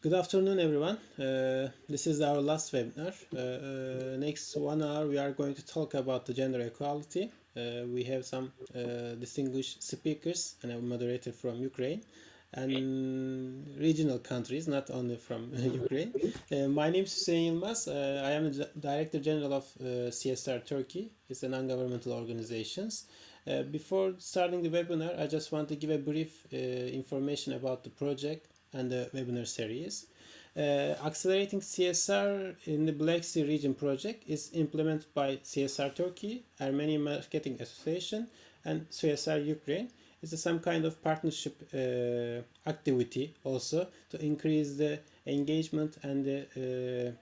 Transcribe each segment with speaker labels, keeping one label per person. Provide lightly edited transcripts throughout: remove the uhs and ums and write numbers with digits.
Speaker 1: Good afternoon, everyone. This is our last webinar. Next 1 hour, we are going to talk about the gender equality. We have some distinguished speakers and a moderator from Ukraine and regional countries, not only from Ukraine. My name is Hüseyin Yılmaz. I am the Director General of CSR Turkey. It's a non-governmental organization. Before starting the webinar, I just want to give a brief information about the project and the webinar series. Accelerating CSR in the Black Sea region project is implemented by CSR Turkey, Armenian Marketing Association, and CSR Ukraine. It's some kind of partnership activity also to increase the engagement and the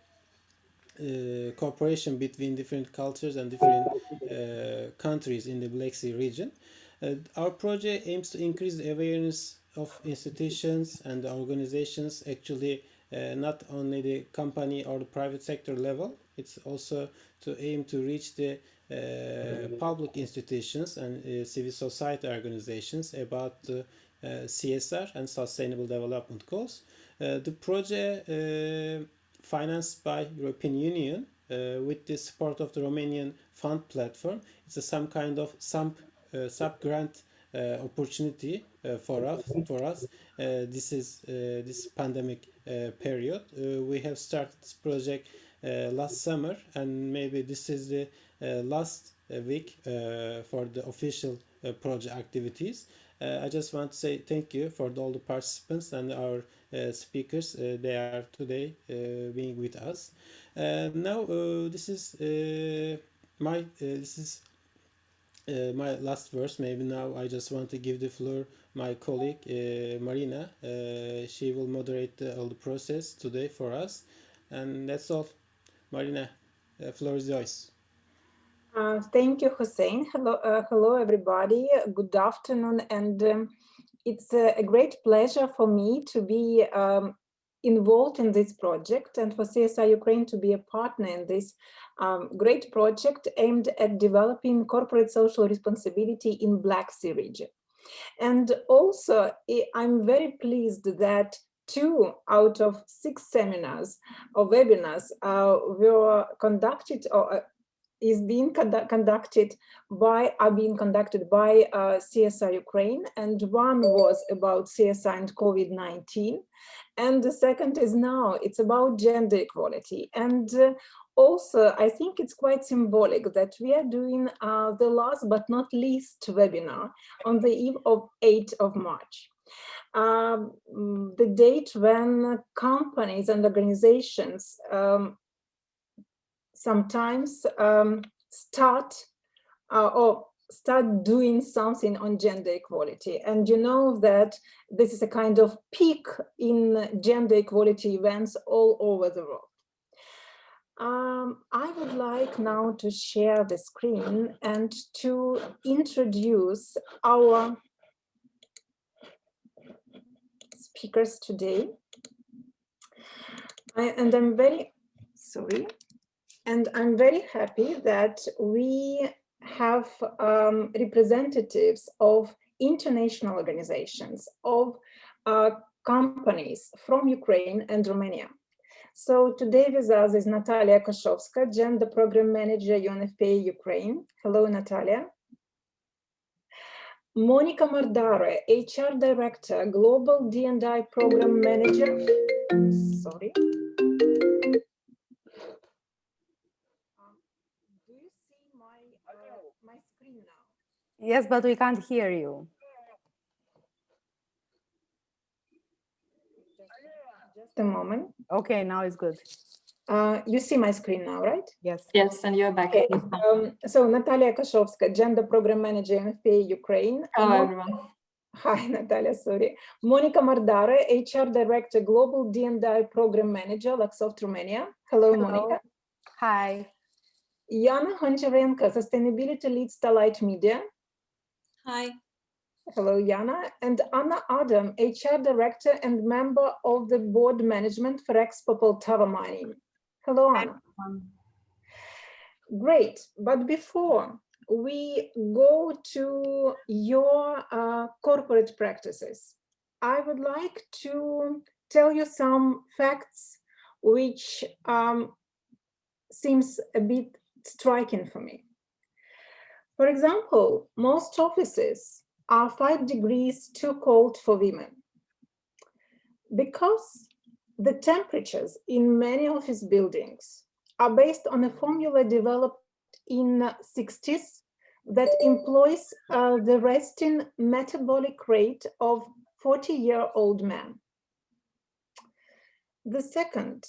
Speaker 1: cooperation between different cultures and different countries in the Black Sea region. Our project aims to increase the awareness of institutions and the organizations, actually not only the company or the private sector level. It's also to aim to reach the public institutions and civil society organizations about the CSR and sustainable development goals. The project financed by European Union with the support of the Romanian fund platform. It's some kind of sub-grant opportunity for us. This is this pandemic period. We have started this project last summer, and maybe this is the last week for the official project activities. I just want to say thank you for all the participants and our speakers. They are today being with us. Now this is my last verse. Maybe now I just want to give the floor my colleague Maryna. She will moderate all the process today for us, and that's all. Maryna, the floor is yours.
Speaker 2: Thank you, Hussein. Hello, everybody. Good afternoon, and it's a great pleasure for me to be involved in this project and for CSR Ukraine to be a partner in this great project aimed at developing corporate social responsibility in Black Sea region. And also, I'm very pleased that 2 out of 6 seminars or webinars were conducted or are being conducted by CSR Ukraine, and one was about CSR and COVID-19, and the second is now it's about gender equality. And also, I think it's quite symbolic that we are doing the last but not least webinar on the eve of 8th of March. The date when companies and organizations sometimes start doing something on gender equality. And you know that this is a kind of peak in gender equality events all over the world. I would like now to share the screen and to introduce our speakers today. And I'm very happy that we have representatives of international organizations, of companies from Ukraine and Romania. So today with us is Nataliia Koshovska, Gender Program Manager, UNFPA Ukraine. Hello, Nataliia. Monica Mardare, HR Director, Global D&I Program Manager. Sorry. My screen now?
Speaker 3: Yes, but we can't hear you.
Speaker 2: Just a moment.
Speaker 3: Okay, now it's good.
Speaker 2: You see my screen now, right?
Speaker 3: Yes.
Speaker 4: Yes, and you're back.
Speaker 2: Okay. So Nataliia Koshovska, Gender Program Manager, UNFPA Ukraine.
Speaker 4: Hello, everyone.
Speaker 2: Hi, Nataliia, sorry. Monica Mardare, HR Director, Global D&I Program Manager, Luxoft, Romania. Hello, Monica.
Speaker 3: Hi.
Speaker 2: Yana Honcharenko, Sustainability Lead, StarLightMedia.
Speaker 4: Hi.
Speaker 2: Hello, Yana. And Adom, HR Director and member of the Board Management Ferrexpo Poltava Mining. Hello, Anna. Great. But before we go to your corporate practices, I would like to tell you some facts which seems a bit striking for me. For example, most offices are 5 degrees too cold for women because the temperatures in many office buildings are based on a formula developed in the 60s that employs the resting metabolic rate of 40-year-old men. The second,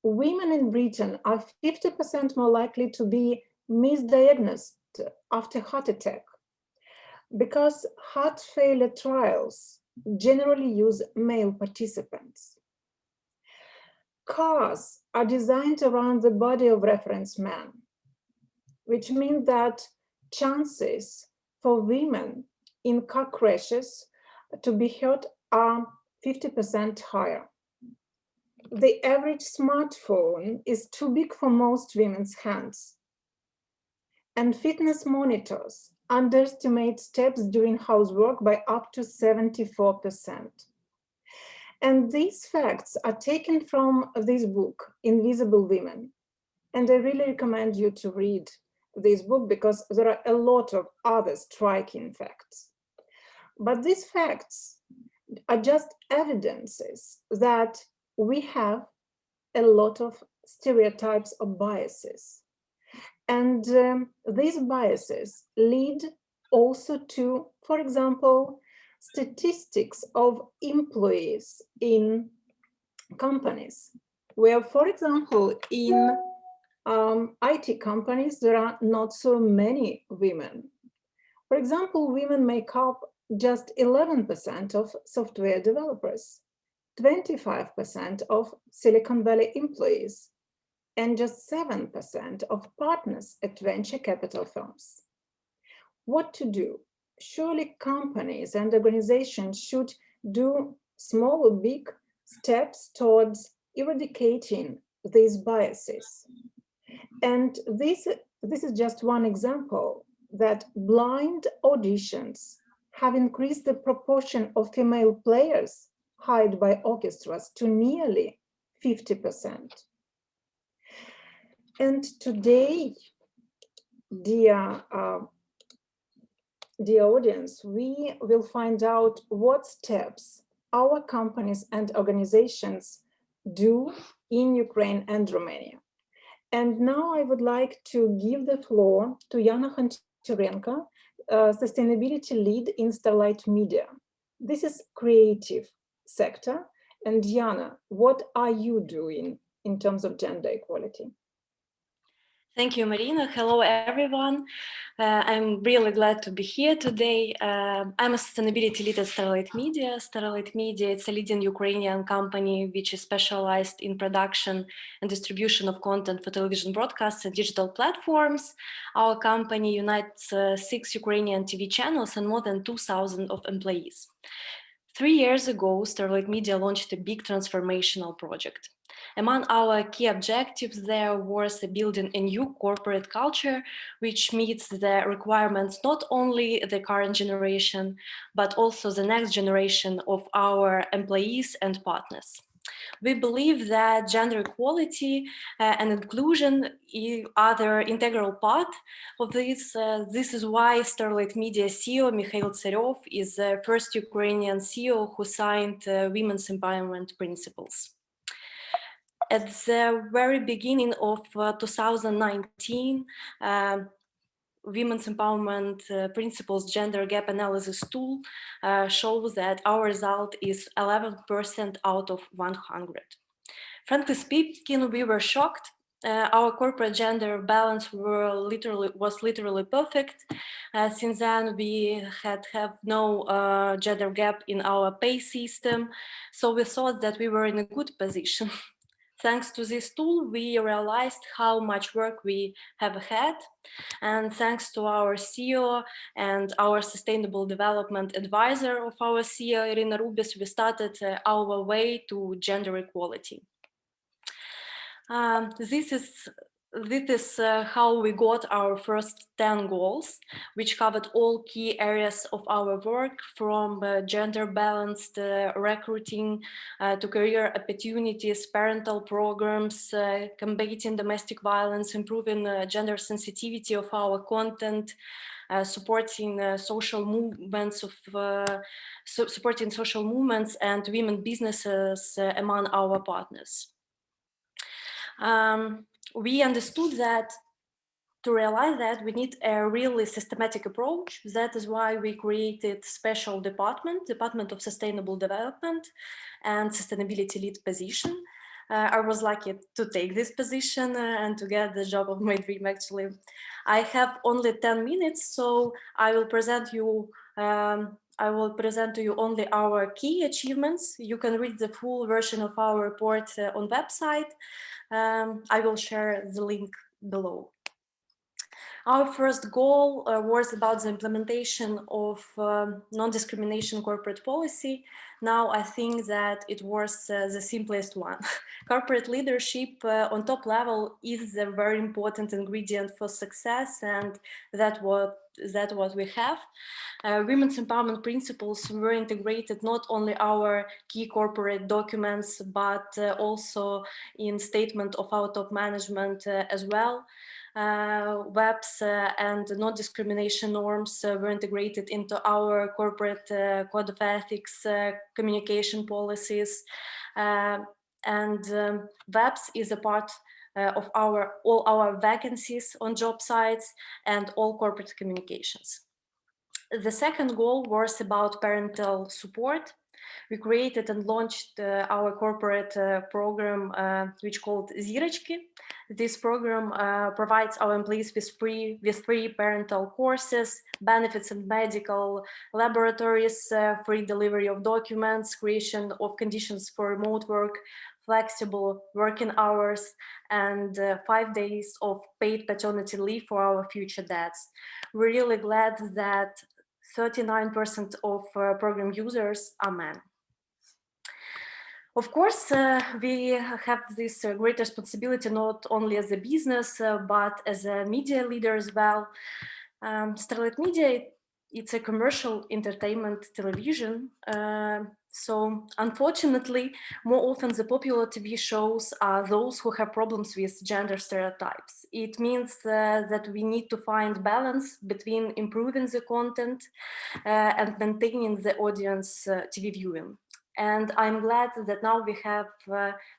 Speaker 2: women in Britain are 50% more likely to be misdiagnosed after heart attack because heart failure trials generally use male participants. Cars are designed around the body of reference men, which means that chances for women in car crashes to be hurt are 50% higher. The average smartphone is too big for most women's hands. And fitness monitors underestimate steps during housework by up to 74%. And these facts are taken from this book, Invisible Women. And I really recommend you to read this book because there are a lot of other striking facts. But these facts are just evidences that we have a lot of stereotypes or biases. And these biases lead also to, for example, statistics of employees in companies, where, for example, in IT companies, there are not so many women. For example, women make up just 11% of software developers, 25% of Silicon Valley employees, and just 7% of partners at venture capital firms. What to do? Surely companies and organizations should do small or big steps towards eradicating these biases. And this is just one example that blind auditions have increased the proportion of female players hired by orchestras to nearly 50%. And today, dear audience, we will find out what steps our companies and organizations do in Ukraine and Romania. And now I would like to give the floor to Yana Honcharenko, sustainability lead in StarLightMedia. This is creative sector. And Yana, what are you doing in terms of gender equality?
Speaker 4: Thank you, Maryna. Hello, everyone. I'm really glad to be here today. I'm a sustainability lead at StarLightMedia. StarLightMedia is a leading Ukrainian company which is specialized in production and distribution of content for television broadcasts and digital platforms. Our company unites 6 Ukrainian TV channels and more than 2,000 of employees. 3 years ago, StarLightMedia launched a big transformational project. Among our key objectives there was building a new corporate culture which meets the requirements not only the current generation, but also the next generation of our employees and partners. We believe that gender equality and inclusion are the integral part of this. This is why StarLightMedia CEO Mikhail Tsarev is the first Ukrainian CEO who signed Women's Empowerment Principles. At the very beginning of 2019, Women's Empowerment Principles Gender Gap Analysis tool shows that our result is 11% out of 100. Frankly speaking, we were shocked. Our corporate gender balance was literally perfect. Since then, we have no gender gap in our pay system, so we thought that we were in a good position. Thanks to this tool, we realized how much work we have had. And thanks to our CEO and our sustainable development advisor of our CEO, Irina Rubis, we started our way to gender equality. This is this is how we got our first 10 goals, which covered all key areas of our work, from gender balanced recruiting to career opportunities, parental programs, combating domestic violence, improving gender sensitivity of our content, supporting social movements supporting social movements and women businesses among our partners. We understood that to realize that we need a really systematic approach. That is why we created special department of sustainable development and sustainability lead position. I was lucky to take this position and to get the job of my dream, actually. I have only 10 minutes, so I will present you to you only our key achievements. You can read the full version of our report on website. I will share the link below. Our first goal was about the implementation of non-discrimination corporate policy. Now I think that it was the simplest one. Corporate leadership on top level is a very important ingredient for success, and that's what we have. Women's empowerment principles were integrated not only our key corporate documents, but also in statement of our top management as well. WEPs and non-discrimination norms were integrated into our corporate code of ethics, communication policies, and WEPs is a part of all our vacancies on job sites and all corporate communications. The second goal was about parental support. We created and launched our corporate program, which called Zirочки. This program provides our employees with free parental courses, benefits in medical laboratories, free delivery of documents, creation of conditions for remote work, flexible working hours, and 5 days of paid paternity leave for our future dads. We're really glad that 39% of program users are men. Of course, we have this great responsibility not only as a business, but as a media leader as well. StarLightMedia, it's a commercial entertainment television. So unfortunately, more often the popular TV shows are those who have problems with gender stereotypes. It means that we need to find balance between improving the content and maintaining the audience TV viewing. And I'm glad that now we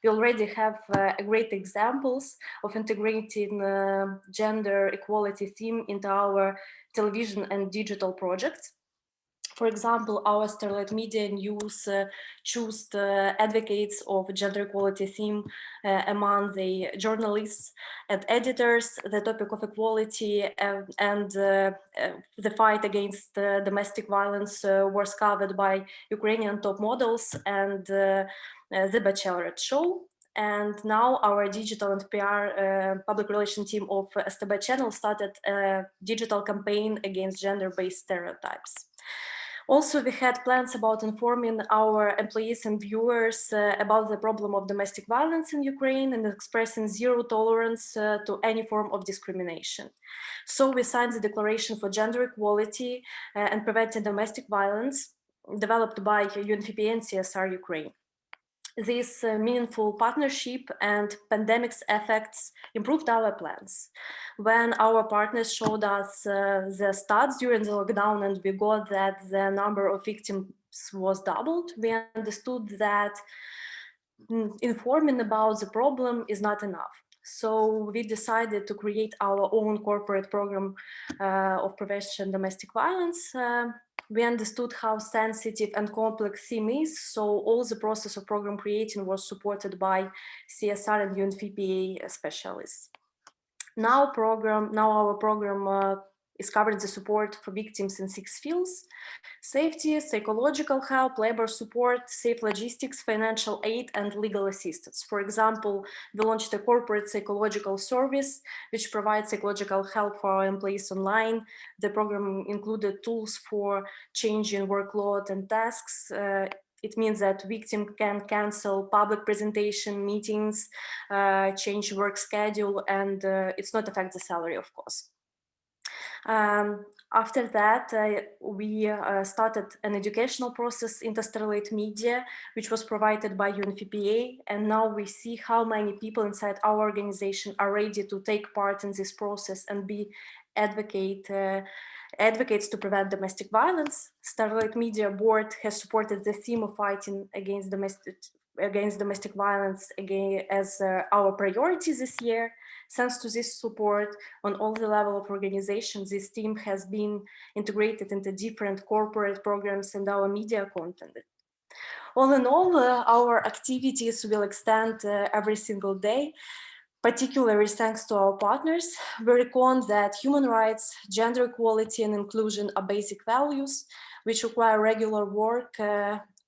Speaker 4: already have great examples of integrating gender equality theme into our television and digital projects. For example, our StarLightMedia News chose advocates of gender equality theme among the journalists and editors. The topic of equality and the fight against domestic violence was covered by Ukrainian top models and the Bachelorette show. And now our digital and PR public relations team of STB channel started a digital campaign against gender-based stereotypes. Also, we had plans about informing our employees and viewers about the problem of domestic violence in Ukraine and expressing zero tolerance to any form of discrimination. So we signed the Declaration for Gender Equality and Preventing Domestic Violence, developed by UNFPA and CSR Ukraine. This meaningful partnership and pandemic's effects improved our plans. When our partners showed us the stats during the lockdown and we got that the number of victims was doubled, we understood that informing about the problem is not enough. So we decided to create our own corporate program of prevention domestic violence. We understood how sensitive and complex theme is, so all the process of program creating was supported by CSR and UNFPA specialists. Now our program is covering the support for victims in 6 fields: safety, psychological help, labor support, safe logistics, financial aid, and legal assistance. For example, we launched a corporate psychological service, which provides psychological help for our employees online. The program included tools for changing workload and tasks. It means that victim can cancel public presentation meetings, change work schedule, and it's not affect the salary, of course. After that, we started an educational process in StarLightMedia, which was provided by UNFPA, and now we see how many people inside our organization are ready to take part in this process and be advocates to prevent domestic violence. StarLightMedia board has supported the theme of fighting against domestic violence as our priority this year. Thanks to this support on all the level of organizations, this team has been integrated into different corporate programs and our media content. All in all, our activities will extend every single day, particularly thanks to our partners. We reckon that human rights, gender equality, and inclusion are basic values which require regular work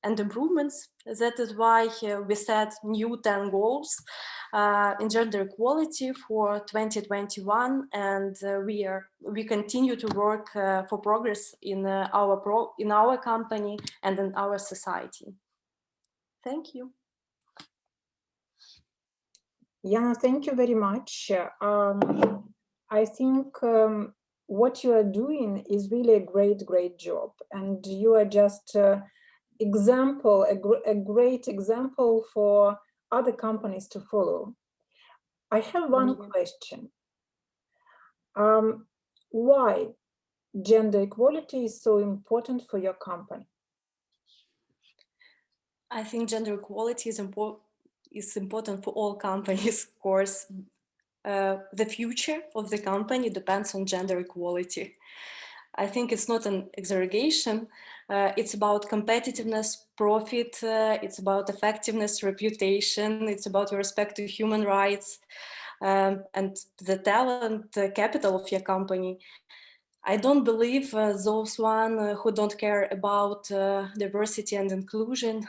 Speaker 4: and improvements. That is why we set new 10 goals in gender equality for 2021, and we continue to work for progress in our company and in our society. Thank you.
Speaker 2: Yana, thank you very much. I think what you are doing is really a great job, and you are just a great example for other companies to follow. I have one question. Why gender equality is so important for your company?
Speaker 4: I think gender equality is important for all companies, of course. The future of the company depends on gender equality. I think it's not an exaggeration. It's about competitiveness, profit, it's about effectiveness, reputation, it's about respect to human rights, and the talent capital of your company. I don't believe those who don't care about diversity and inclusion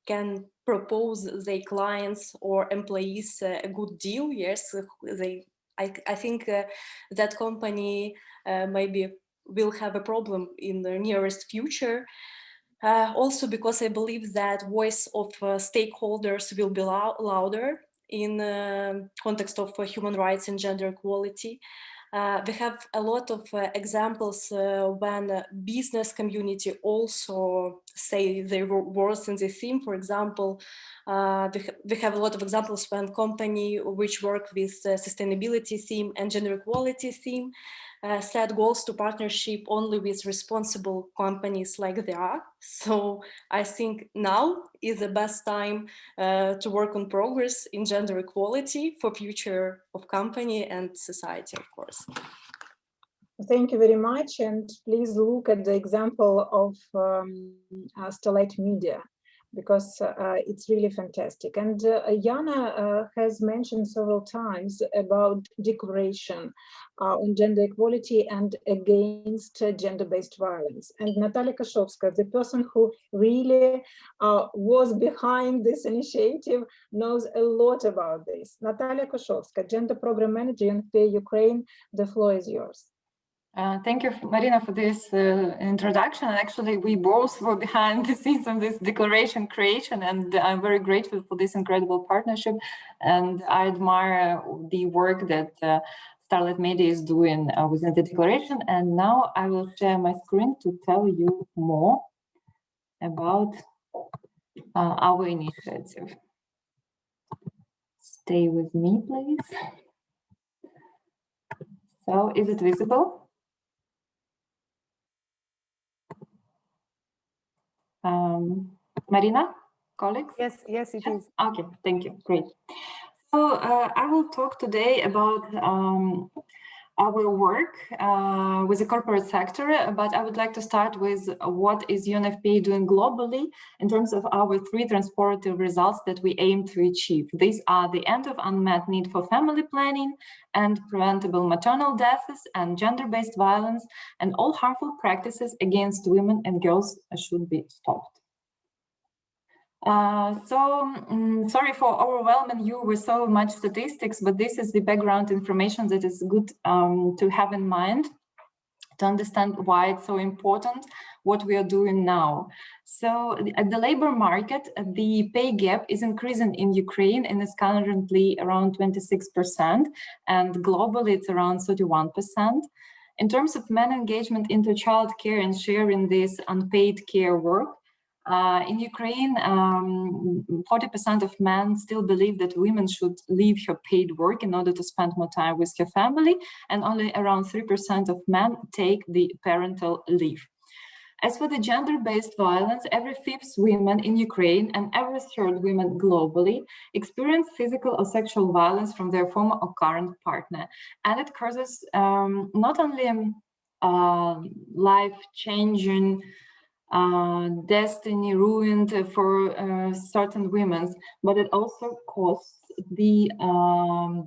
Speaker 4: can propose their clients or employees a good deal. Yes, I think that company maybe will have a problem in the nearest future. Also because I believe that voice of stakeholders will be louder in context of human rights and gender equality. We have a lot of examples when business community also say their words in the theme. For example, we have a lot of examples when company which work with sustainability theme and gender equality theme set goals to partnership only with responsible companies like they are. So I think now is the best time to work on progress in gender equality for future of company and society, of course.
Speaker 2: Thank you very much, and please look at the example of StarLightMedia, because it's really fantastic. And Yana has mentioned several times about declaration on gender equality and against gender-based violence. And Nataliia Koshovska, the person who really was behind this initiative, knows a lot about this. Nataliia Koshovska, Gender Program Manager in UNFPA Ukraine, the floor is yours.
Speaker 5: Thank you, Maryna, for this introduction. Actually, we both were behind the scenes of this declaration creation, and I'm very grateful for this incredible partnership. And I admire the work that StarLightMedia is doing within the declaration. And now I will share my screen to tell you more about our initiative. Stay with me, please. So, is it visible? Maryna, colleagues?
Speaker 3: Yes, it is.
Speaker 5: Okay, thank you. Great. So I will talk today about our work with the corporate sector, but I would like to start with what is UNFPA doing globally in terms of our 3 transformative results that we aim to achieve. These are the end of unmet need for family planning and preventable maternal deaths and gender-based violence, and all harmful practices against women and girls should be stopped. Sorry for overwhelming you with so much statistics, but this is the background information that is good to have in mind to understand why it's so important what we are doing now. So at the labor market, the pay gap is increasing in Ukraine and is currently around 26%, and globally it's around 31%. In terms of men engagement into childcare and sharing this unpaid care work, in Ukraine, 40% of men still believe that women should leave her paid work in order to spend more time with her family, and only around 3% of men take the parental leave. As for the gender-based violence, every fifth woman in Ukraine and every third woman globally experience physical or sexual violence from their former or current partner. And it causes not only life-changing destiny ruined for certain women, but it also costs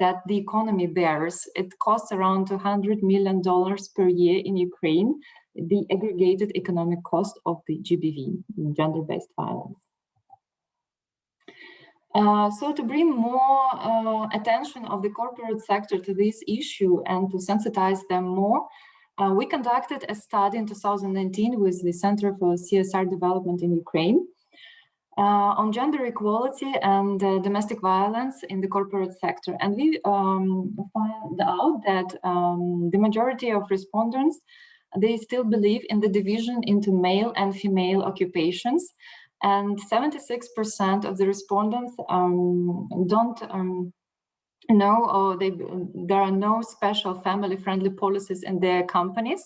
Speaker 5: that the economy bears. It costs around $200 million per year in Ukraine, the aggregated economic cost of the GBV, gender-based violence. So to bring more attention of the corporate sector to this issue and to sensitize them more, we conducted a study in 2019 with the Center for CSR Development in Ukraine on gender equality and domestic violence in the corporate sector. And we found out that the majority of respondents, they still believe in the division into male and female occupations. And 76% of the respondents don't know, or there are no special family-friendly policies in their companies,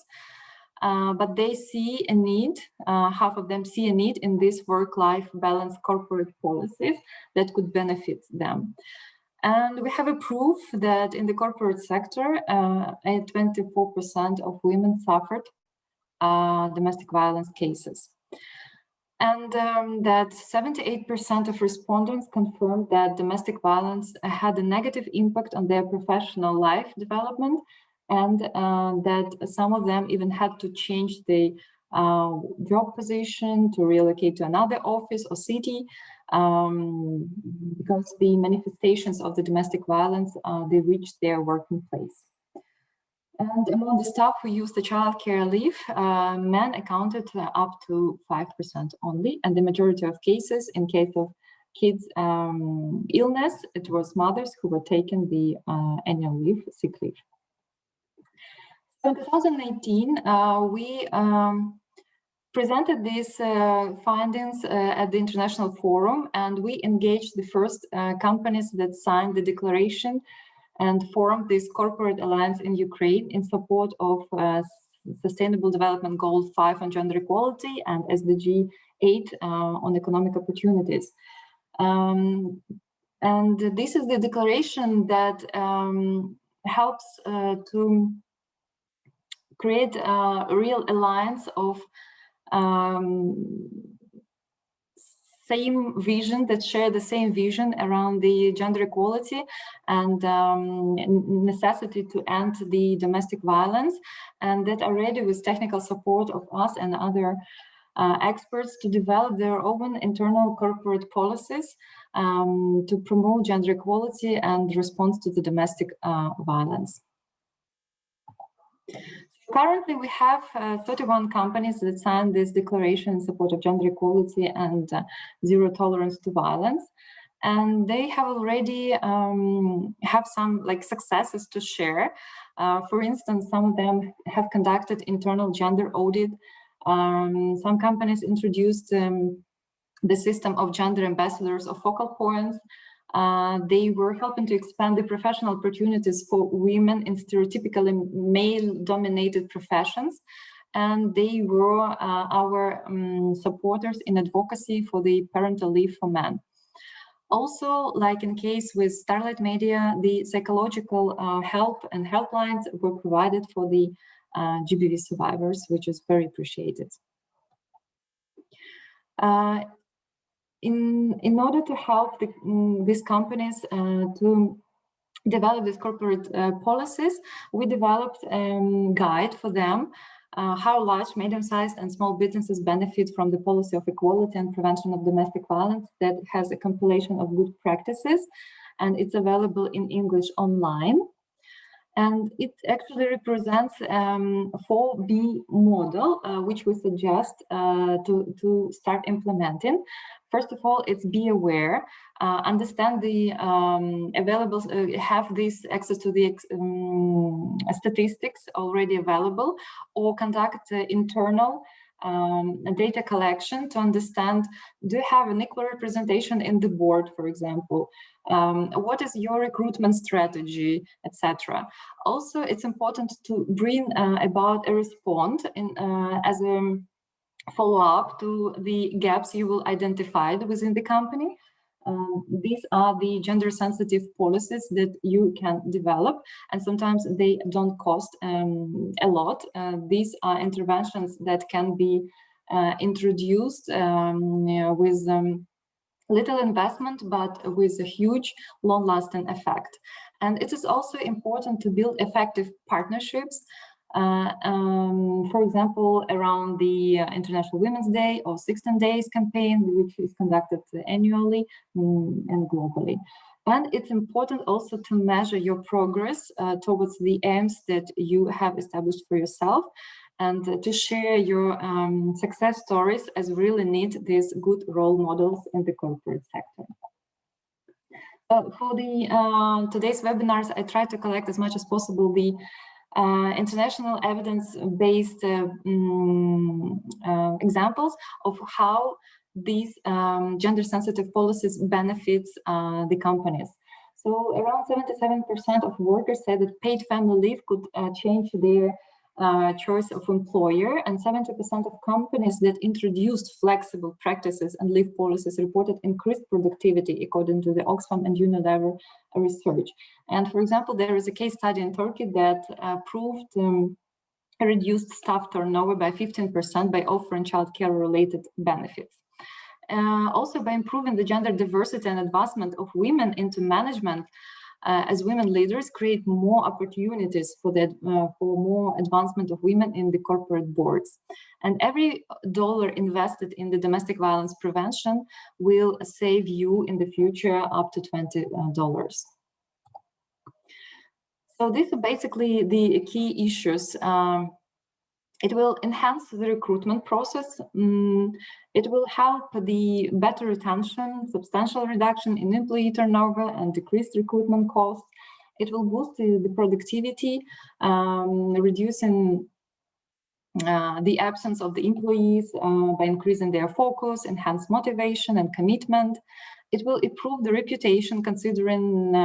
Speaker 5: but they see a need, half of them see a need in these work-life balance corporate policies that could benefit them. And we have a proof that in the corporate sector, 24% of women suffered domestic violence cases. And that 78% of respondents confirmed that domestic violence had a negative impact on their professional life development, and that some of them even had to change the job position, to relocate to another office or city, because the manifestations of the domestic violence, they reached their working place. And among the staff who used the childcare leave, men accounted up to 5% only, and the majority of cases, in case of kids' illness, it was mothers who were taking the annual leave, sick leave. So in 2018, we presented these findings at the International Forum, and we engaged the first companies that signed the declaration and formed this corporate alliance in Ukraine in support of Sustainable Development Goal 5 on gender equality and SDG 8 on economic opportunities. And this is the declaration that helps to create a real alliance of same vision, that share the same vision around the gender equality and necessity to end the domestic violence, and that are ready with technical support of us and other experts to develop their own internal corporate policies to promote gender equality and response to the domestic violence. Currently, we have 31 companies that signed this declaration in support of gender equality and zero tolerance to violence. And they have already have some successes to share. For instance, some of them have conducted internal gender audit. Some companies introduced the system of gender ambassadors or focal points. They were helping to expand the professional opportunities for women in stereotypically male-dominated professions, and they were our supporters in advocacy for the parental leave for men. Also, like in case with StarLightMedia, the psychological help and helplines were provided for the GBV survivors, which is very appreciated. In order to help these companies to develop these corporate policies, we developed a guide for them, how large, medium-sized and small businesses benefit from the policy of equality and prevention of domestic violence, that has a compilation of good practices, and it's available in English online. And it actually represents 4B model, which we suggest to start implementing. First of all, it's be aware, understand the available, have this access to the statistics already available, or conduct internal data collection to understand, do you have an equal representation in the board, for example? What is your recruitment strategy, etc. Also, it's important to bring about a response as a follow-up to the gaps you will identify within the company. These are the gender-sensitive policies that you can develop, and sometimes they don't cost a lot. These are interventions that can be introduced with little investment, but with a huge long-lasting effect. And it is also important to build effective partnerships, for example, around the International Women's Day or 16 Days campaign, which is conducted annually and globally. And it's important also to measure your progress towards the aims that you have established for yourself, and to share your success stories, as we really need these good role models in the corporate sector. For the today's webinars, I try to collect as much as possible the international evidence-based examples of how these gender-sensitive policies benefits the companies. So around 77% of workers said that paid family leave could change their choice of employer, and 70% of companies that introduced flexible practices and leave policies reported increased productivity, according to the Oxfam and Unilever research. And for example, there is a case study in Turkey that proved reduced staff turnover by 15% by offering childcare related benefits. Also, by improving the gender diversity and advancement of women into management, as women leaders create more opportunities for more advancement of women in the corporate boards. And every dollar invested in the domestic violence prevention will save you in the future up to $20. So these are basically the key issues. It will enhance the recruitment process. It will help the better retention, substantial reduction in employee turnover, and decreased recruitment costs. It will boost the productivity, reducing the absence of the employees by increasing their focus, enhance motivation and commitment. It will improve the reputation, considering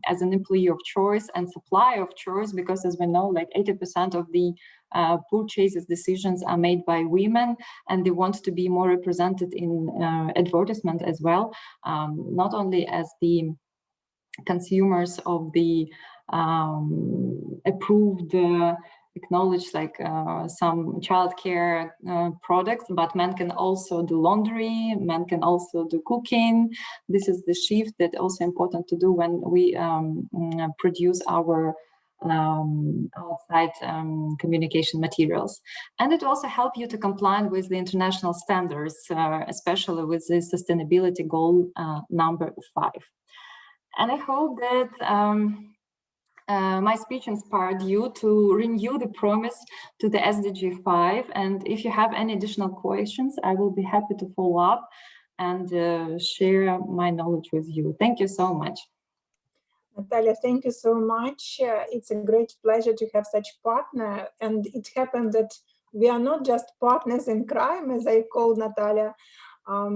Speaker 5: as an employee of choice and supplier of choice, because as we know, like 80% of the purchases decisions are made by women, and they want to be more represented in advertisement as well, not only as the consumers of the approved acknowledged like some childcare products, but men can also do laundry, men can also do cooking. This is the shift that also important to do when we produce our outside communication materials. And it also helps you to comply with the international standards, especially with the sustainability goal number 5. And I hope that my speech inspired you to renew the promise to the SDG 5. And if you have any additional questions, I will be happy to follow up and share my knowledge with you. Thank you so much.
Speaker 2: Nataliia, thank you so much. It's a great pleasure to have such partner. And it happened that we are not just partners in crime, as I call Nataliia,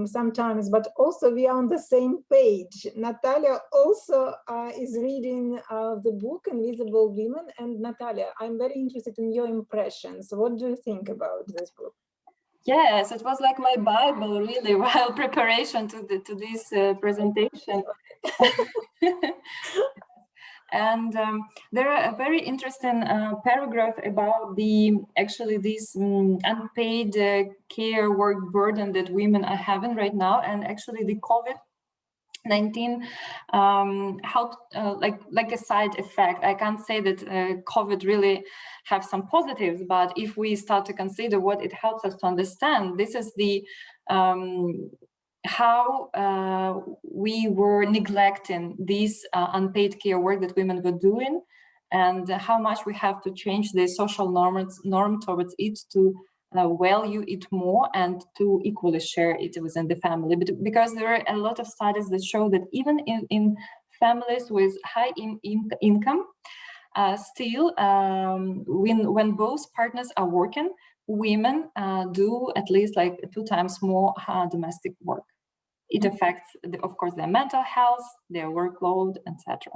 Speaker 2: sometimes, but also we are on the same page. Nataliia also is reading the book Invisible Women. And Nataliia, I'm very interested in your impressions. What do you think about this book?
Speaker 5: Yes, it was like my Bible, really, while preparation to this presentation. And there are a very interesting paragraph about the this unpaid care work burden that women are having right now, and actually the COVID-19 helped like a side effect. I can't say that COVID really have some positives, but if we start to consider what it helps us to understand, this is the how we were neglecting this unpaid care work that women were doing, and how much we have to change the social norm towards it to value it more and to equally share it within the family. But because there are a lot of studies that show that even in families with high income, still, when both partners are working, women do at least like 2 times more domestic work. It affects, of course, their mental health, their workload, etc.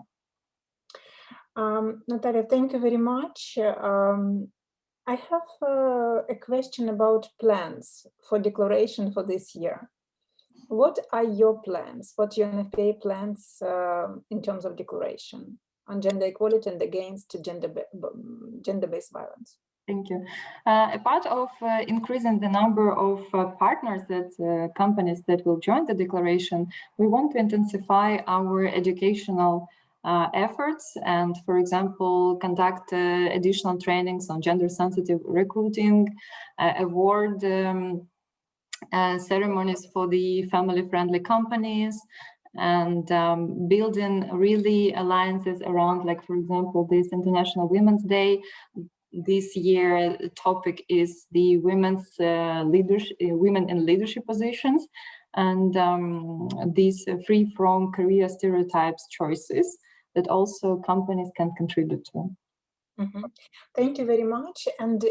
Speaker 2: Natalia, thank you very much. I have a question about plans for declaration for this year. What are your plans? What UNFPA plans in terms of declaration on gender equality and against gender-based violence?
Speaker 5: Thank you. A part of increasing the number of partners that companies that will join the declaration, we want to intensify our educational efforts and, for example, conduct additional trainings on gender-sensitive recruiting, award ceremonies for the family-friendly companies, and building really alliances around, like, for example, this International Women's Day. This year, the topic is the women's women in leadership positions, and these free from career stereotypes choices that also companies can contribute to.
Speaker 2: Thank you very much. And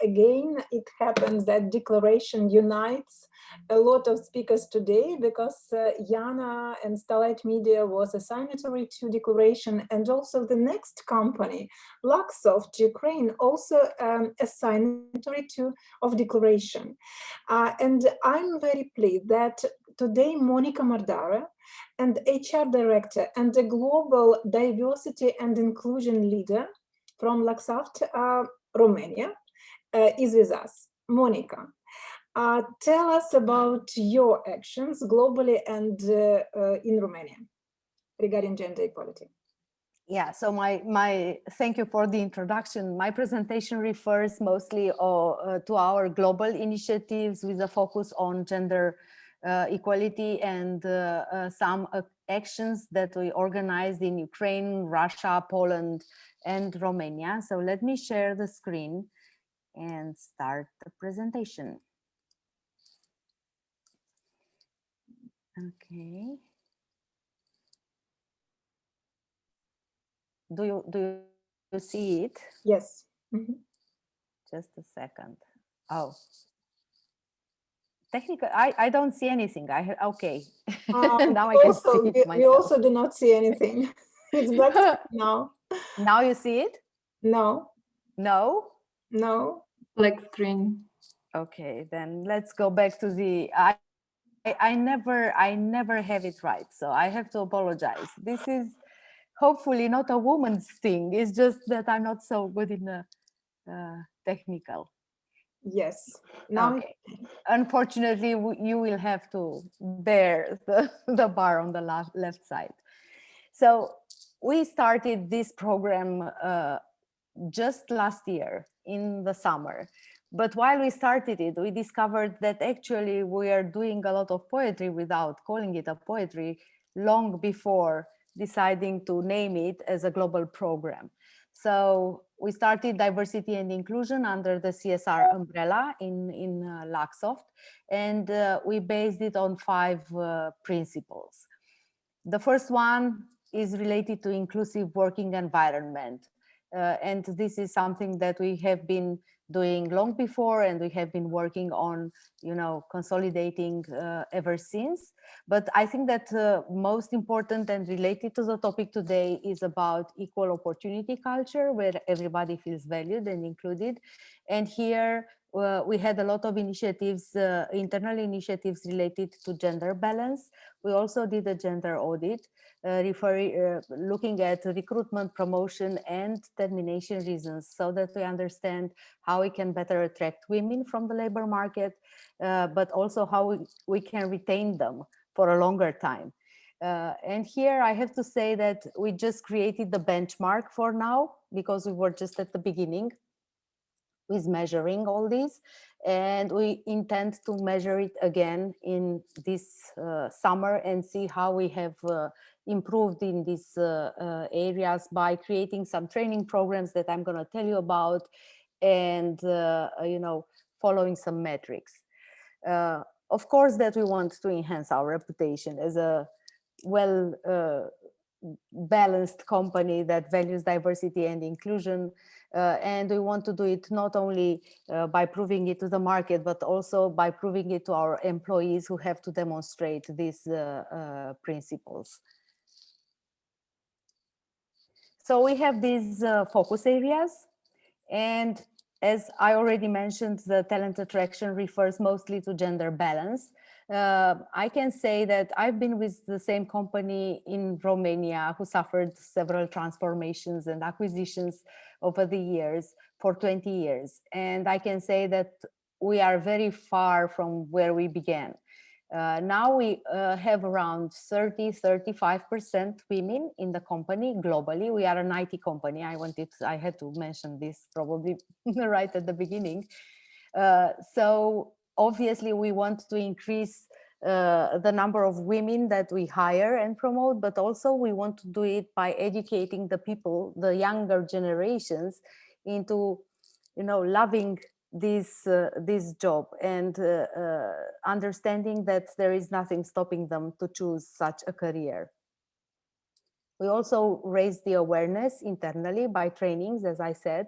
Speaker 2: again, it happens that declaration unites a lot of speakers today because Yana and StarLightMedia was a signatory to declaration, and also the next company, Luxoft Ukraine, also a signatory of declaration. And I'm very pleased that today Monica Mardare, and HR director and the global diversity and inclusion leader from Luxoft, Romania, is with us. Monica, tell us about your actions globally and in Romania regarding gender equality.
Speaker 3: Yeah, so thank you for the introduction. My presentation refers mostly to our global initiatives with a focus on gender equality and some actions that we organized in Ukraine, Russia, Poland, and Romania. So let me share the screen and start the presentation. Okay. Do you see it?
Speaker 2: Yes.
Speaker 3: Just a second. Oh. Technically, I don't see anything. Okay. Now I can see it myself.
Speaker 2: We also do not see anything. It's black now.
Speaker 3: Now you see it?
Speaker 2: No.
Speaker 3: No?
Speaker 2: No.
Speaker 5: Black screen.
Speaker 3: Okay, then let's go back to the I never have it right, so I have to apologize. This is hopefully not a woman's thing. It's just that I'm not so good in the technical.
Speaker 2: Yes. Now.
Speaker 3: Okay. Unfortunately, you will have to bear the bar on the left side. So we started this program just last year in the summer. But while we started it, we discovered that actually we are doing a lot of poetry without calling it a poetry long before deciding to name it as a global program. So we started diversity and inclusion under the CSR umbrella in Luxoft, and we based it on 5 principles. The first one is related to inclusive working environment. And this is something that we have been doing long before, and we have been working on, consolidating ever since. But I think that most important and related to the topic today is about equal opportunity culture, where everybody feels valued and included. And here we had a lot of initiatives, internal initiatives related to gender balance. We also did a gender audit, looking at recruitment, promotion, and termination reasons, so that we understand how we can better attract women from the labor market, but also how we can retain them for a longer time. And here I have to say that we just created the benchmark for now, because we were just at the beginning with measuring all this, and we intend to measure it again in this summer and see how we have improved in these areas by creating some training programs that I'm going to tell you about, and following some metrics. Of course, that we want to enhance our reputation as a well balanced company that values diversity and inclusion, and we want to do it not only by proving it to the market, but also by proving it to our employees who have to demonstrate these principles. So we have these focus areas, and as I already mentioned, the talent attraction refers mostly to gender balance. I can say that I've been with the same company in Romania who suffered several transformations and acquisitions over the years for 20 years. And I can say that we are very far from where we began. Now we have around 30-35% women in the company globally. We are an IT company. I had to mention this probably right at the beginning. So obviously we want to increase the number of women that we hire and promote, but also we want to do it by educating the people, the younger generations, into loving this job and understanding that there is nothing stopping them to choose such a career. We also raise the awareness internally by trainings, as I said.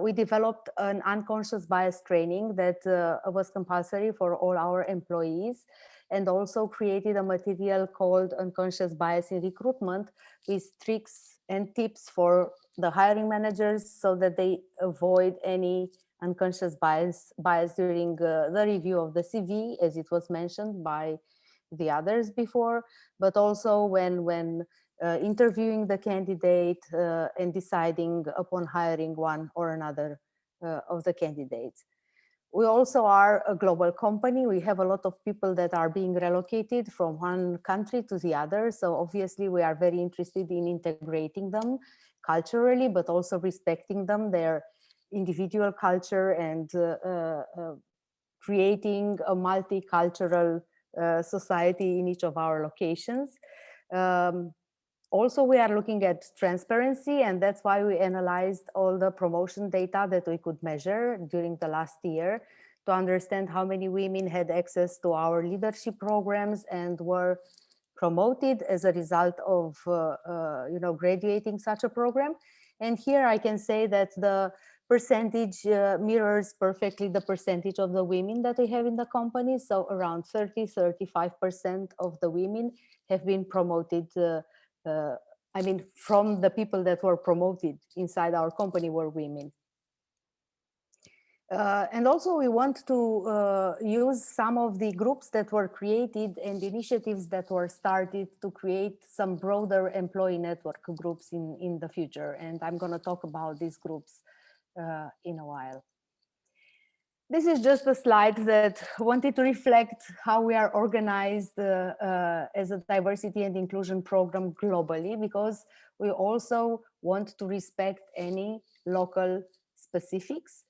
Speaker 3: We developed an unconscious bias training that was compulsory for all our employees, and also created a material called Unconscious Bias in Recruitment with tricks and tips for the hiring managers so that they avoid any unconscious bias during the review of the CV, as it was mentioned by the others before, but also when interviewing the candidate and deciding upon hiring one or another of the candidates. We also are a global company. We have a lot of people that are being relocated from one country to the other. So obviously we are very interested in integrating them culturally, but also respecting them, their individual culture, and creating a multicultural society in each of our locations. Also, we are looking at transparency, and that's why we analyzed all the promotion data that we could measure during the last year to understand how many women had access to our leadership programs and were promoted as a result of graduating such a program. And here I can say that the percentage mirrors perfectly the percentage of the women that we have in the company. So around 30-35% of the women have been promoted. From the people that were promoted inside our company were women. And also we want to use some of the groups that were created and initiatives that were started to create some broader employee network groups in the future. And I'm going to talk about these groups in a while. This is just a slide that wanted to reflect how we are organized as a diversity and inclusion program globally, because we also want to respect any local specifics.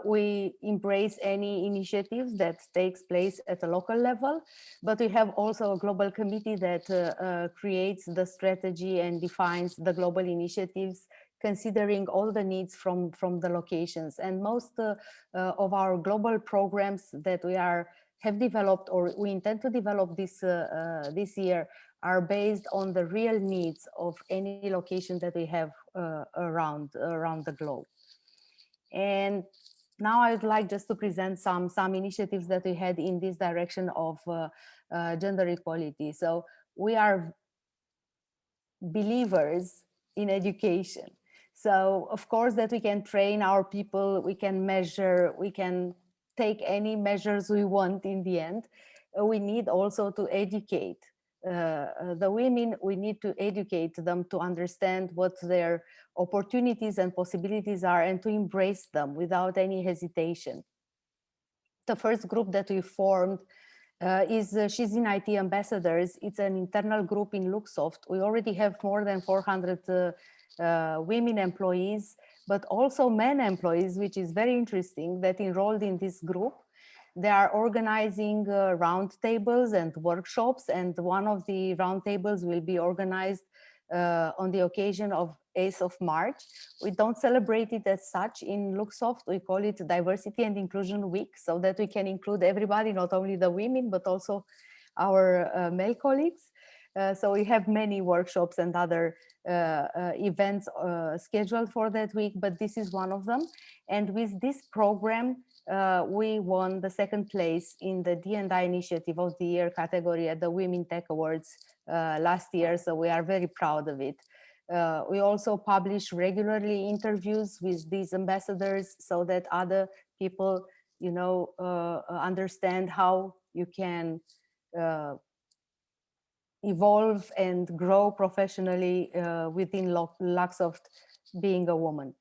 Speaker 3: We embrace any initiative that takes place at a local level, but we have also a global committee that creates the strategy and defines the global initiatives, considering all the needs from the locations. And most of our global programs that we have developed or we intend to develop this year are based on the real needs of any location that we have around the globe. And now I would like just to present some initiatives that we had in this direction of gender equality. So we are believers in education. So of course that we can train our people, we can measure, we can take any measures we want in the end. We need also to educate the women. We need to educate them to understand what their opportunities and possibilities are and to embrace them without any hesitation. The first group that we formed is She's in IT Ambassadors. It's an internal group in Luxoft. We already have more than 400 women employees, but also men employees, which is very interesting, that enrolled in this group. they are organizing roundtables and workshops, and one of the roundtables will be organized on the occasion of 8th of March. We don't celebrate it as such in Luxoft. We call it Diversity and Inclusion Week, so that we can include everybody, not only the women, but also our male colleagues. So we have many workshops and other events scheduled for that week, but this is one of them. And with this program, we won the second place in the D&I Initiative of the Year category at the Women Tech Awards last year, so we are very proud of it. We also publish regularly interviews with these ambassadors so that other people, you know, understand how you can evolve and grow professionally within Luxoft being a woman.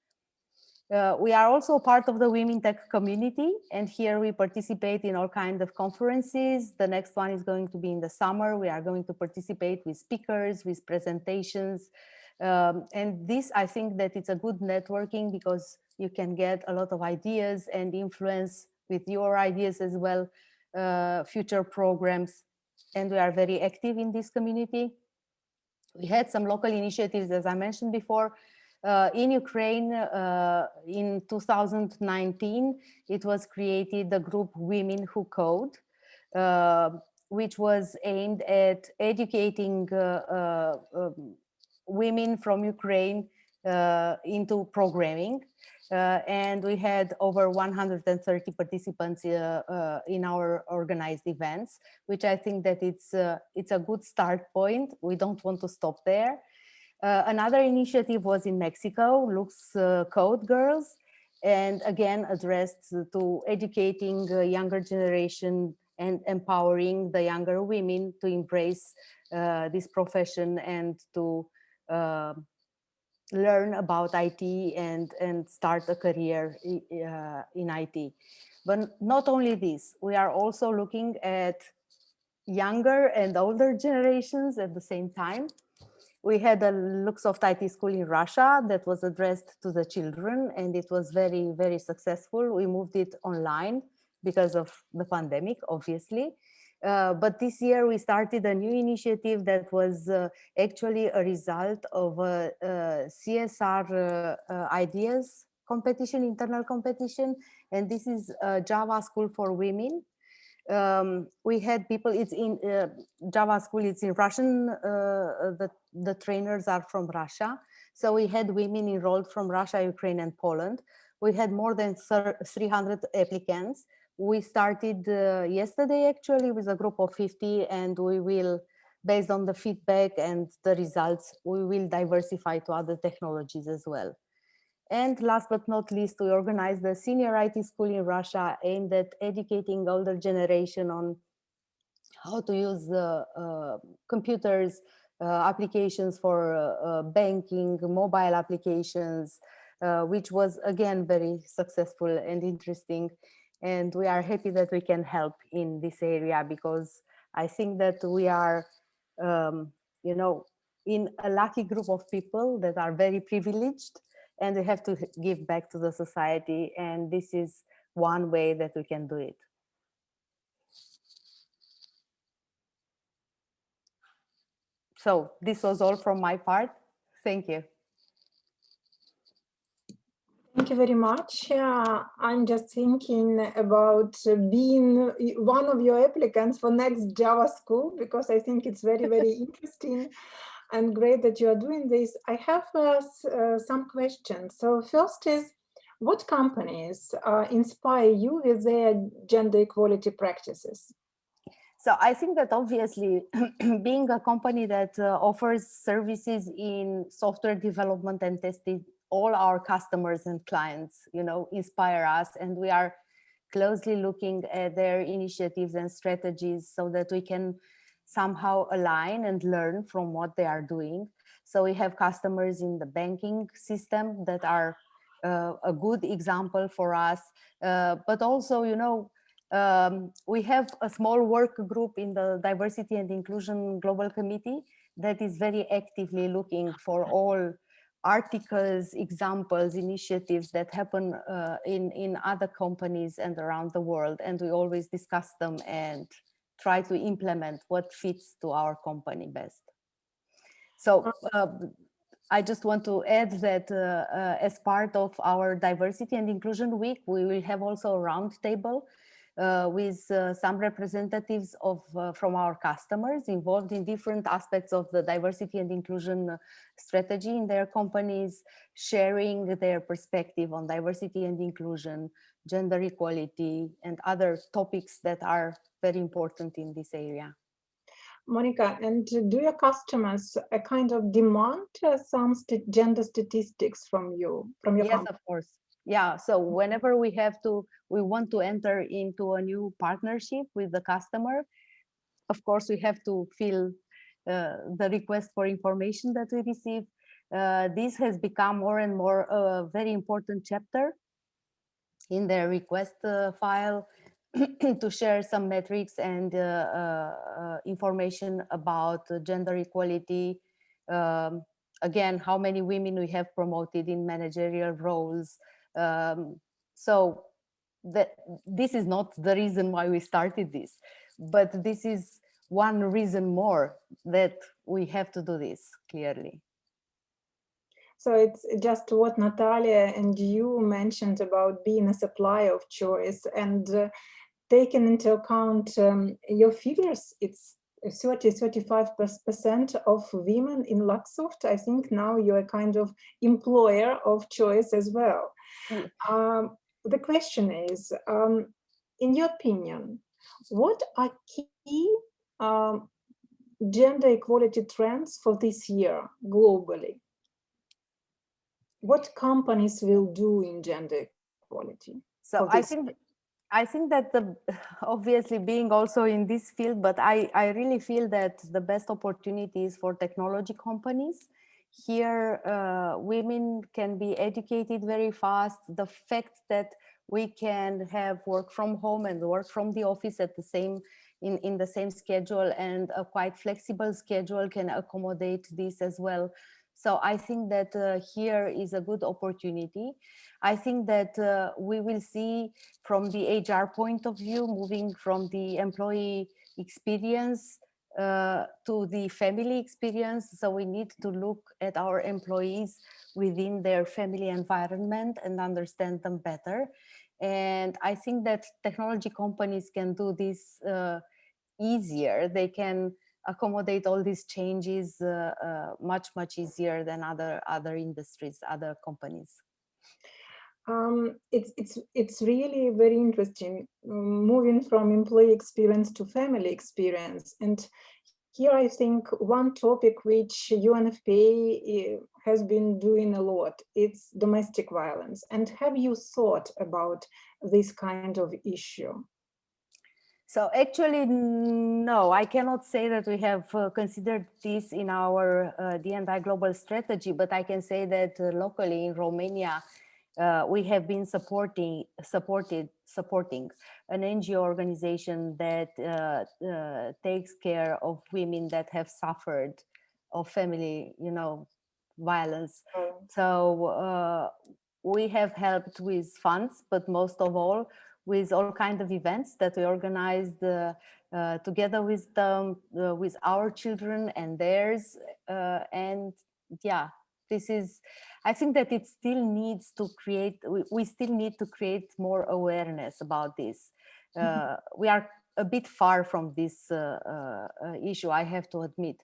Speaker 3: We are also part of the Women Tech community, and here we participate in all kinds of conferences. The next one is going to be in the summer. We are going to participate with speakers, with presentations. And this, I think that it's a good networking because you can get a lot of ideas and influence with your ideas as well, future programs. And we are very active in this community. We had some local initiatives, as I mentioned before. In Ukraine, in 2019, it was created the group Women Who Code, which was aimed at educating women from Ukraine into programming. And we had over 130 participants in our organized events, which I think that it's a good start point. We don't want to stop there. Another initiative was in Mexico, Lux Code Girls, and again addressed to educating younger generation and empowering the younger women to embrace this profession and to learn about IT and start a career in IT. But not only this, we are also looking at younger and older generations at the same time. We had a Luxoft IT school in Russia that was addressed to the children, and it was very, very successful. We moved it online because of the pandemic, obviously. But this year we started a new initiative that was actually a result of a CSR ideas competition, internal competition, and this is a Java school for women. We had people, it's in Java school, it's in Russian, the trainers are from Russia. So we had women enrolled from Russia, Ukraine, and Poland. We had more than 300 applicants. We started yesterday actually with a group of 50, and we will, based on the feedback and the results, we will diversify to other technologies as well. And last but not least, we organized the senior IT school in Russia aimed at educating older generation on how to use computers, applications for banking, mobile applications, which was again very successful and interesting. And we are happy that we can help in this area because I think that we are, you know, in a lucky group of people that are very privileged, and we have to give back to the society, and this is one way that we can do it. So this was all from my part. Thank you.
Speaker 2: Thank you very much. I'm just thinking about being one of your applicants for next Java school, because I think it's very, very interesting and great that you are doing this. I have some questions. So first is, what companies inspire you with their gender equality practices?
Speaker 3: So I think that obviously being a company that offers services in software development and testing, all our customers and clients, you know, inspire us, and we are closely looking at their initiatives and strategies so that we can somehow align and learn from what they are doing. So we have customers in the banking system that are a good example for us, but also, you know, we have a small work group in the Diversity and Inclusion Global Committee that is very actively looking for all articles, examples, initiatives that happen in other companies and around the world, and we always discuss them and try to implement what fits to our company best. So I just want to add that as part of our Diversity and Inclusion Week, we will have also a roundtable with some representatives of from our customers involved in different aspects of the diversity and inclusion strategy in their companies, sharing their perspective on diversity and inclusion, gender equality, and other topics that are very important in this area.
Speaker 2: Monica, and do your customers a kind of demand some gender statistics from you, from your
Speaker 3: Yes,
Speaker 2: company?
Speaker 3: of course. Yeah, so whenever we want to enter into a new partnership with the customer, of course, we have to fill the request for information that we receive. This has become more and more a very important chapter in their request file to share some metrics and information about gender equality. Again, how many women we have promoted in managerial roles. So this is not the reason why we started this, but this is one reason more that we have to do this, clearly.
Speaker 2: So it's just what Nataliia and you mentioned about being a supplier of choice, and taking into account your figures, it's 30-35% of women in Luxoft. I think now you're a kind of employer of choice as well.
Speaker 3: Yeah.
Speaker 2: The question is, in your opinion, what are key gender equality trends for this year globally? What companies will do in gender equality?
Speaker 3: So I think that obviously being also in this field, but I really feel that the best opportunities for technology companies. Here, women can be educated very fast. The fact that we can have work from home and work from the office at the same in the same schedule, and a quite flexible schedule can accommodate this as well. So I think that here is a good opportunity. I think that we will see from the HR point of view, moving from the employee experience to the family experience. So we need to look at our employees within their family environment and understand them better. And I think that technology companies can do this easier. They can accommodate all these changes much easier than other industries, other companies.
Speaker 2: It's really very interesting, moving from employee experience to family experience. And here I think one topic which UNFPA has been doing a lot, it's domestic violence. And have you thought about this kind of issue?
Speaker 3: So actually, no, I cannot say that we have considered this in our D&I global strategy, but I can say that locally in Romania, we have been supporting an NGO organization that takes care of women that have suffered of family, violence. So we have helped with funds, but most of all with all kinds of events that we organized together with them, with our children and theirs, and yeah. This is, I think that it still needs to create, we still need to create more awareness about this. We are a bit far from this issue, I have to admit.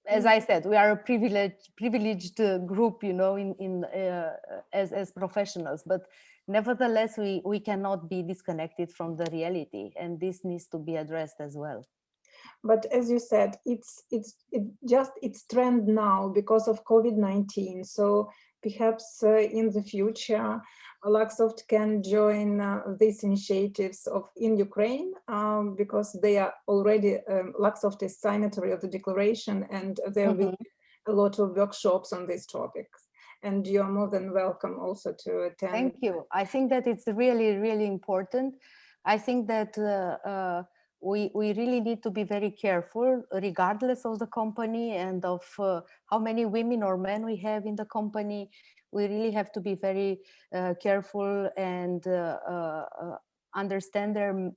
Speaker 3: As I said, we are a privileged group, as professionals, but nevertheless, we cannot be disconnected from the reality, and this needs to be addressed as well.
Speaker 2: But as you said, it's trend now because of COVID-19. So perhaps in the future, Luxoft can join these initiatives in Ukraine because they are already, Luxoft is signatory of the declaration, and there will be a lot of workshops on these topics. And you are more than welcome also to attend.
Speaker 3: Thank you. I think that it's really, really important. I think that we really need to be very careful, regardless of the company and of how many women or men we have in the company. We really have to be very careful and understand their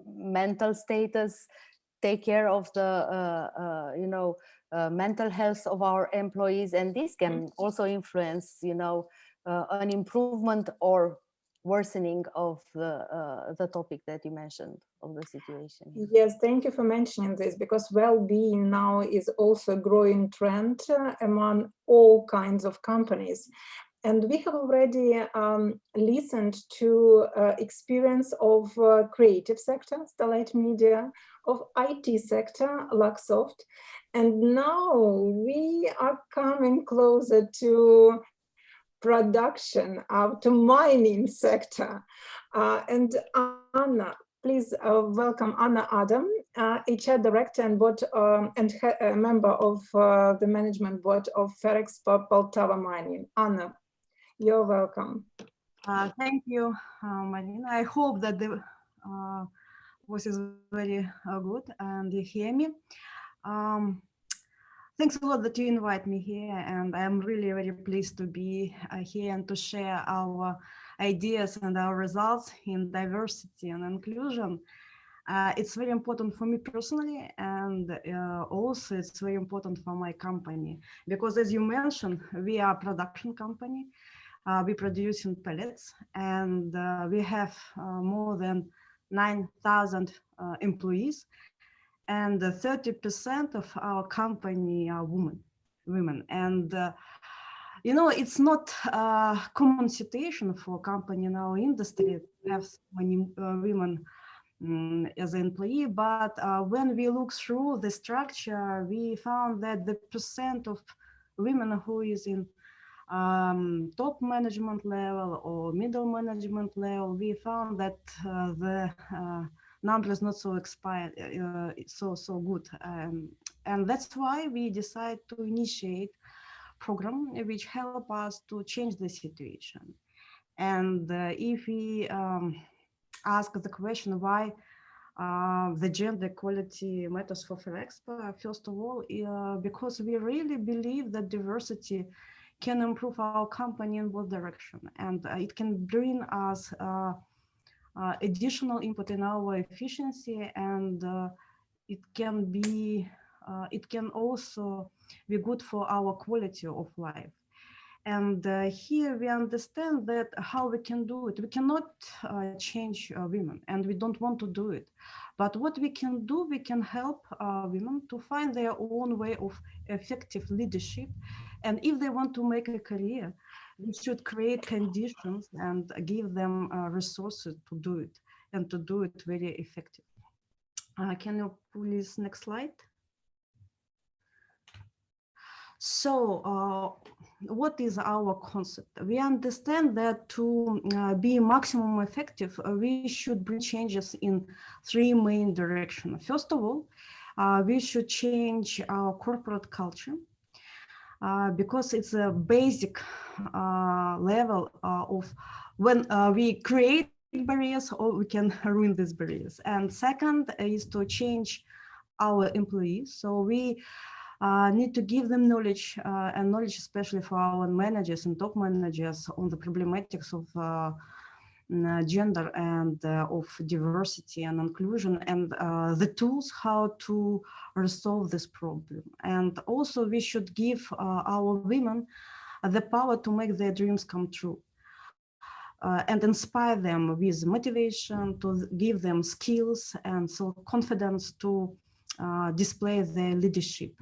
Speaker 3: mental status, take care of the mental health of our employees, and this can also influence an improvement or worsening of the topic that you mentioned, of the situation.
Speaker 2: Yes, thank you for mentioning this, because well-being now is also a growing trend among all kinds of companies. And we have already listened to experience of creative sector, StarLightMedia, of IT sector, Luxoft, and now we are coming closer to production, to mining sector. And Anna, please welcome Anna Adom, HR Director and board and member of the management board of Ferrexpo Poltava Mining. Anna, you're welcome.
Speaker 6: Thank you, Maryna. I hope that the voice is very good and you hear me. Thanks a lot that you invite me here, and I'm really very pleased to be here and to share our ideas and our results in diversity and inclusion. It's very important for me personally, and also it's very important for my company, because as you mentioned, we are a production company. We produce in pellets, and we have more than 9,000 employees, and 30% of our company are women. And it's not a common situation for a company in our industry to have so many women as an employee, but when we look through the structure, we found that the percent of women who is in top management level or middle management level, we found that the number is not so so good, and that's why we decided to initiate program which help us to change the situation. And if we ask the question why the gender equality matters for Ferrexpo, first of all, because we really believe that diversity can improve our company in both direction, and it can bring us additional input in our efficiency, and it can also be good for our quality of life. And here we understand that how we can do it. We cannot change women, and we don't want to do it. But what we can do, we can help women to find their own way of effective leadership. And if they want to make a career, we should create conditions and give them resources to do it, and to do it very effective. Can you please next slide? So what is our concept? We understand that to be maximum effective, we should bring changes in three main directions. First of all, we should change our corporate culture, because it's a basic level of when we create barriers, or we can ruin these barriers. And second is to change our employees. So we need to give them knowledge, and knowledge especially for our managers and top managers on the problematics of gender and of diversity and inclusion, and the tools how to resolve this problem. And also we should give our women the power to make their dreams come true, and inspire them with motivation, to give them skills and self-confidence to display their leadership.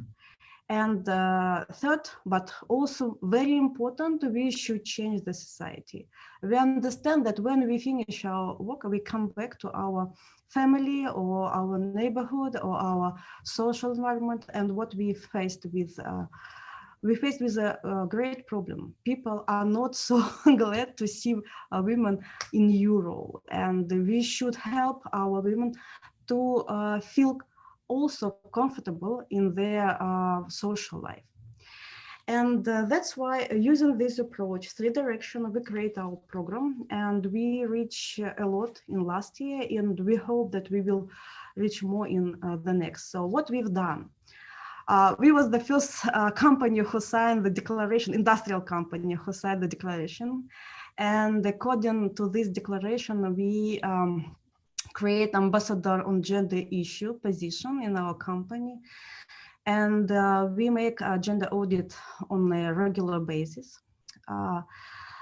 Speaker 6: And third, but also very important, we should change the society. We understand that when we finish our work, we come back to our family or our neighborhood or our social environment, and what we faced with a great problem. People are not so glad to see women in your role, and we should help our women to feel also comfortable in their social life. And that's why, using this approach, three direction, we create our program, and we reach a lot in last year, and we hope that we will reach more in the next. So what we've done, we was the first company who signed the declaration, industrial company who signed the declaration. And according to this declaration, we create ambassador on gender issue position in our company. And we make a gender audit on a regular basis.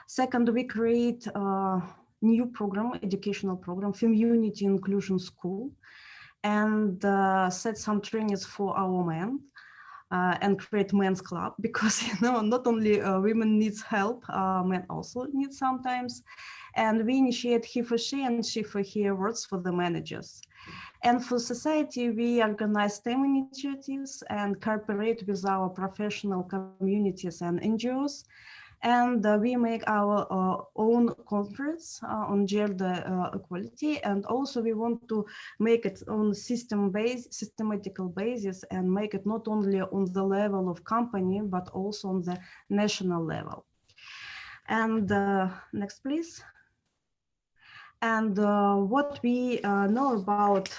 Speaker 6: Second, we create a new program, educational program, Community Inclusion School, and set some trainings for our men. And create men's club, because not only women needs help, men also need sometimes. And we initiate he for she and she for he awards for the managers. And for society, we organize STEM initiatives and cooperate with our professional communities and NGOs. And we make our own conference on gender equality. And also we want to make it on systematical basis, and make it not only on the level of company, but also on the national level. And next, please. And what we know about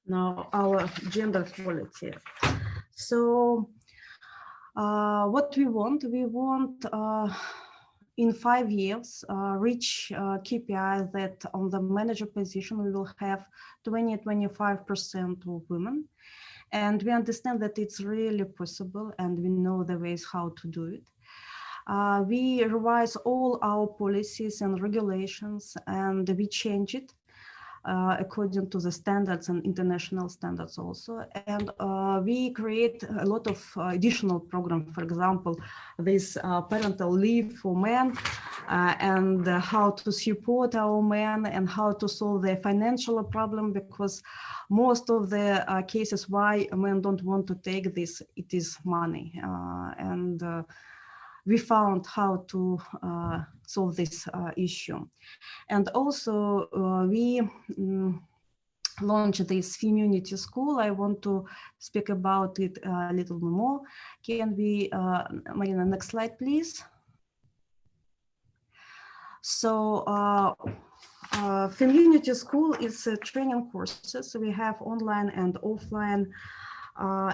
Speaker 6: now our gender equality. So what we want in 5 years reach KPI that on the manager position we will have 20-25% of women, and we understand that it's really possible, and we know the ways how to do it. We revise all our policies and regulations, and we change it according to the standards and international standards also. And we create a lot of additional programs, for example, this parental leave for men, and how to support our men and how to solve their financial problem, because most of the cases why men don't want to take this, it is money. And we found how to solve this issue. And also we launched this community school. I want to speak about it a little more. Can we, Maryna, next slide, please. So community school is training courses. We have online and offline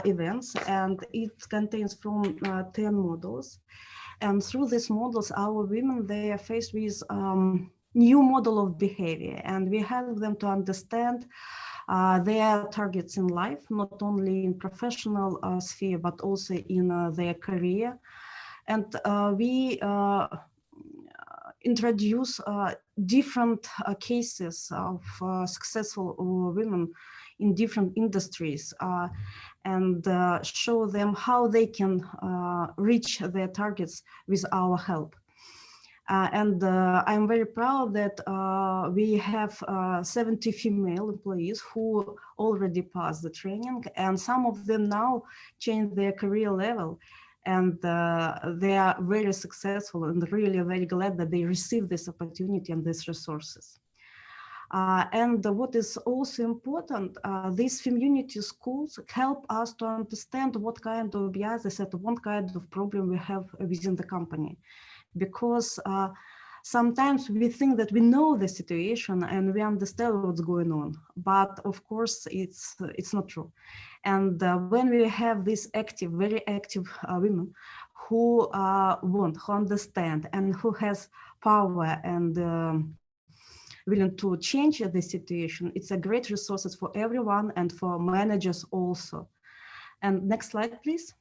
Speaker 6: events, and it contains from 10 modules. And through these models, our women, they are faced with new model of behavior, and we help them to understand their targets in life, not only in professional sphere, but also in their career. And we introduce different cases of successful women in different industries, and show them how they can reach their targets with our help. And I'm very proud that we have 70 female employees who already passed the training, and some of them now change their career level, and they are very successful, and really very glad that they received this opportunity and these resources. And what is also important, these community schools help us to understand what kind of biases and what kind of problem we have within the company. Because sometimes we think that we know the situation and we understand what's going on, but of course it's not true. And when we have these active, very active women who who understand, and who has power and willing to change the situation, it's a great resources for everyone and for managers also. And next slide, please.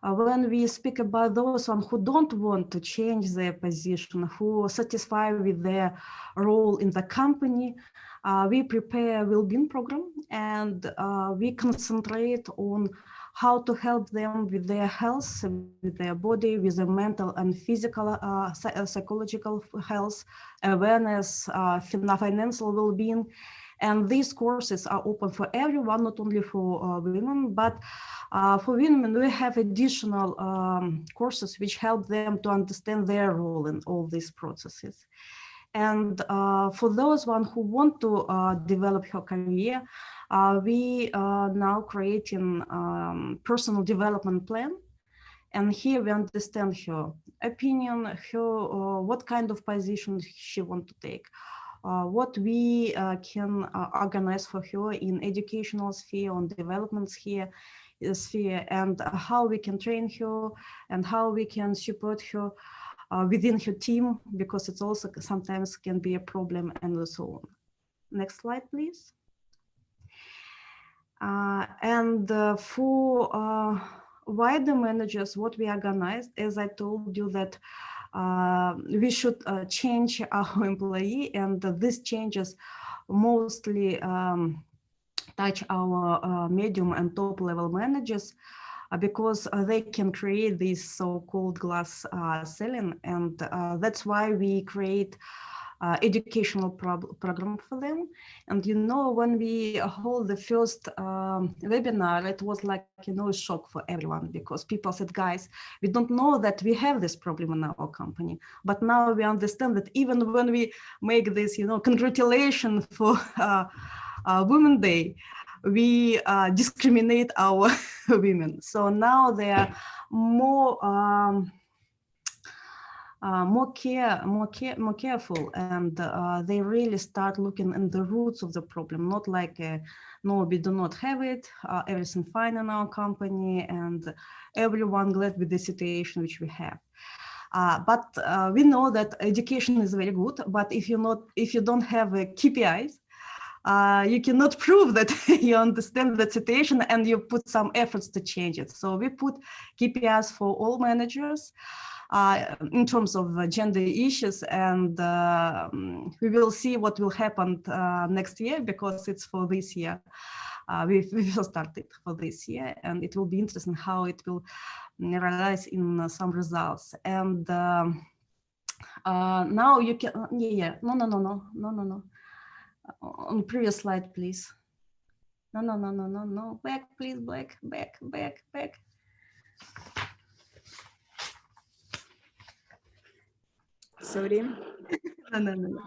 Speaker 6: When we speak about those who don't want to change their position, who are satisfied with their role in the company, we prepare a well-being program, and we concentrate on how to help them with their health, with their body, with their mental and physical, psychological health, awareness, financial well-being. And these courses are open for everyone, not only for women, but for women, we have additional courses which help them to understand their role in all these processes. And for those who want to develop her career, we are now creating personal development plan. And here we understand her opinion, her what kind of position she want to take, what we can organize for her in educational sphere, on development sphere, and how we can train her and how we can support her within her team, because it's also sometimes can be a problem and so on. Next slide, please. For wider managers, what we organized, as I told you, that we should change our employee, and these changes mostly touch our medium and top level managers, because they can create this so-called glass ceiling, and that's why we create educational program for them. And you know, when we hold the first webinar, it was like, you know, a shock for everyone, because people said, guys, we don't know that we have this problem in our company, but now we understand that even when we make this, you know, congratulations for Women's Day, we discriminate our women. So now they are more careful, and they really start looking in the roots of the problem, not like no, we do not have it, everything fine in our company, and everyone glad with the situation which we have. But we know that education is very good, but if you don't have KPIs, you cannot prove that you understand the situation and you put some efforts to change it. So we put KPIs for all managers in terms of gender issues, and we will see what will happen next year, because it's for this year. We will start it for this year, and it will be interesting how it will realize in some results. And now you can, no. On previous slide, please. No. Back, please, back.
Speaker 2: Sorry.
Speaker 6: No.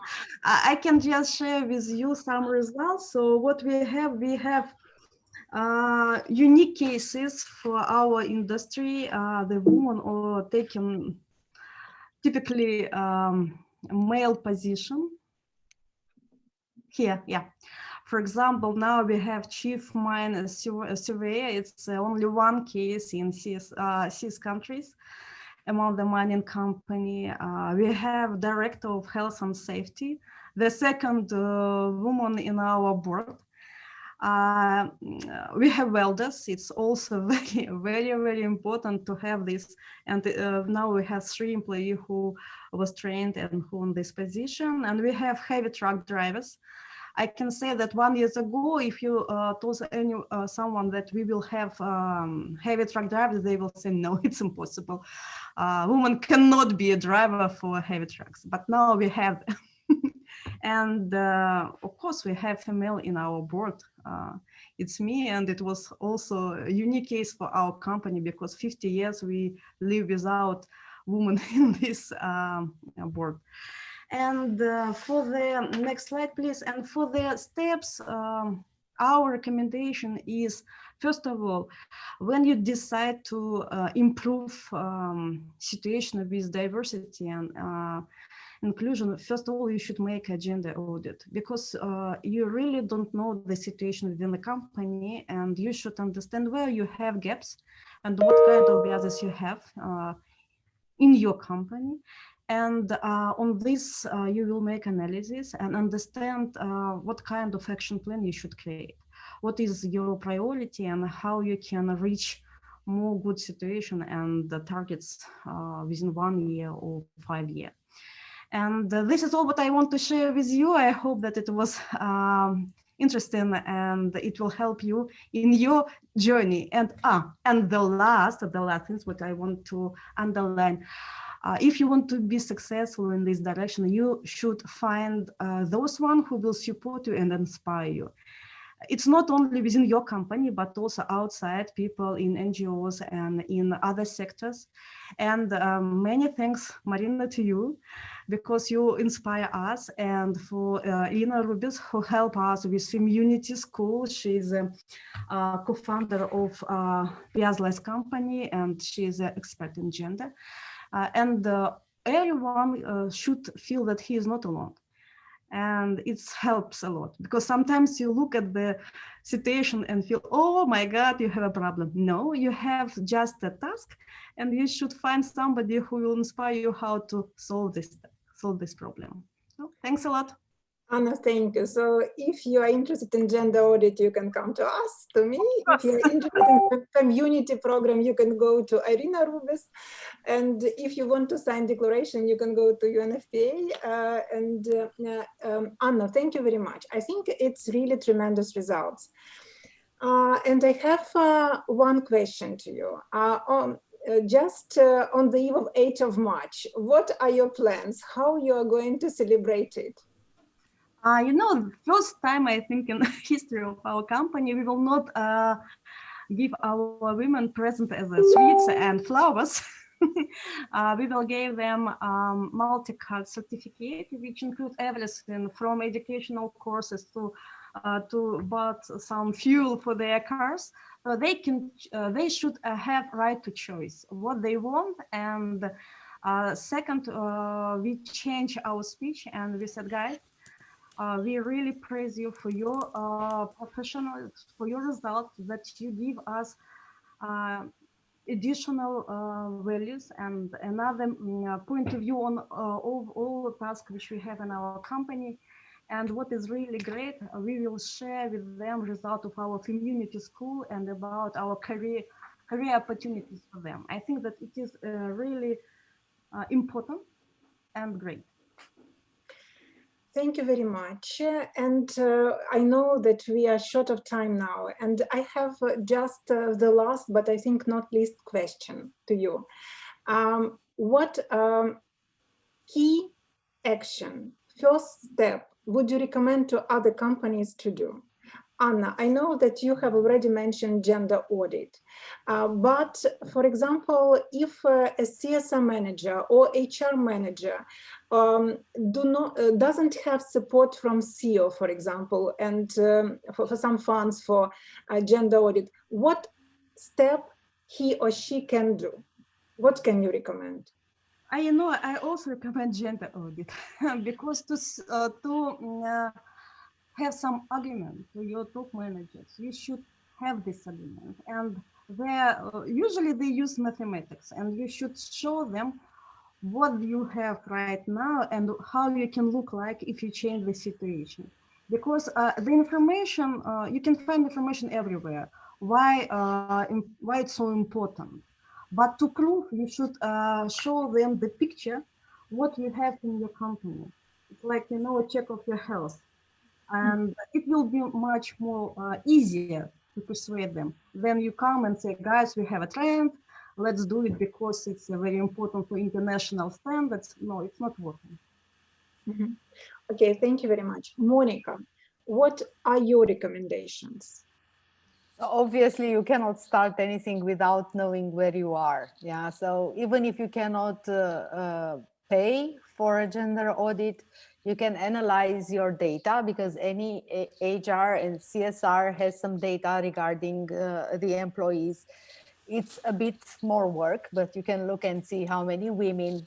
Speaker 6: I can just share with you some results. So what we have unique cases for our industry. The women are taking typically male position. Here, yeah. For example, now we have chief mine surveyor. It's only one case in CIS countries among the mining company. We have director of health and safety, the second woman in our board. We have welders. It's also very important to have this. And now we have 3 employees who was trained and who in this position. And we have heavy truck drivers. I can say that 1 year ago, if you told someone that we will have heavy truck drivers, they will say, no, it's impossible. Women cannot be a driver for heavy trucks, but now we have them. And of course, we have female in our board. It's me, and it was also a unique case for our company, because 50 years we live without women in this board. And for the next slide, please. And for the steps, our recommendation is, first of all, when you decide to improve situation with diversity and inclusion, first of all, you should make a gender audit, because you really don't know the situation within the company, and you should understand where you have gaps and what kind of biases you have in your company. And on this, you will make analysis and understand what kind of action plan you should create. What is your priority and how you can reach more good situation and the targets within 1 year or 5 years. And this is all what I want to share with you. I hope that it was interesting and it will help you in your journey. And the last things what I want to underline. If you want to be successful in this direction, you should find those one who will support you and inspire you. it's not only within your company, but also outside, people in NGOs and in other sectors. And many thanks, Maryna, to you, because you inspire us, and for Ina Rubis, who help us with Community School. She's a co-founder of Piazla's company, and she is an expert in gender. And everyone should feel that he is not alone. And it helps a lot, because sometimes you look at the situation and feel, oh my God, you have a problem. No, you have just a task, and you should find somebody who will inspire you how to solve this problem. So, thanks a lot.
Speaker 2: Anna, thank you. So if you are interested in gender audit, you can come to us, to me. If you're interested in the community program, you can go to Irina Rubis. And if you want to sign declaration, you can go to UNFPA. Anna, thank you very much. I think it's really tremendous results. And I have one question to you. On the eve of 8th of March, what are your plans? How you are going to celebrate it?
Speaker 6: You know, first time I think in the history of our company, we will not give our women present as a sweets and flowers. We will give them multi-card certificate, which includes everything from educational courses to buy some fuel for their cars. So they should have right to choice what they want. And second, we change our speech and we said, guys, we really praise you for your professional, for your results, that you give us additional values and another point of view on all the tasks which we have in our company. And what is really great, we will share with them result of our community school and about our career opportunities for them. I think that it is really important and great.
Speaker 2: Thank you very much. And I know that we are short of time now, and I have just the last, but I think not least question to you. What key action, first step, would you recommend to other companies to do? Anna, I know that you have already mentioned gender audit, but for example, if a CSR manager or HR manager doesn't have support from CEO, for example, and for some funds for gender audit, what step he or she can do? What can you recommend?
Speaker 6: I also recommend gender audit because to have some argument to your top managers, you should have this argument. And usually they use mathematics, and you should show them what you have right now and how you can look like if you change the situation. Because the information, you can find information everywhere. Why it's so important? But to prove, you should show them the picture, what you have in your company. It's like, you know, a check of your health. And it will be much more easier to persuade them. Then you come and say, guys, we have a trend. Let's do it because it's very important for international standards. No, it's not working.
Speaker 2: Mm-hmm. Okay, thank you very much. Monica, what are your recommendations?
Speaker 3: Obviously, you cannot start anything without knowing where you are. Yeah, so even if you cannot pay for a gender audit, you can analyze your data, because any HR and CSR has some data regarding the employees. It's a bit more work, but you can look and see how many women.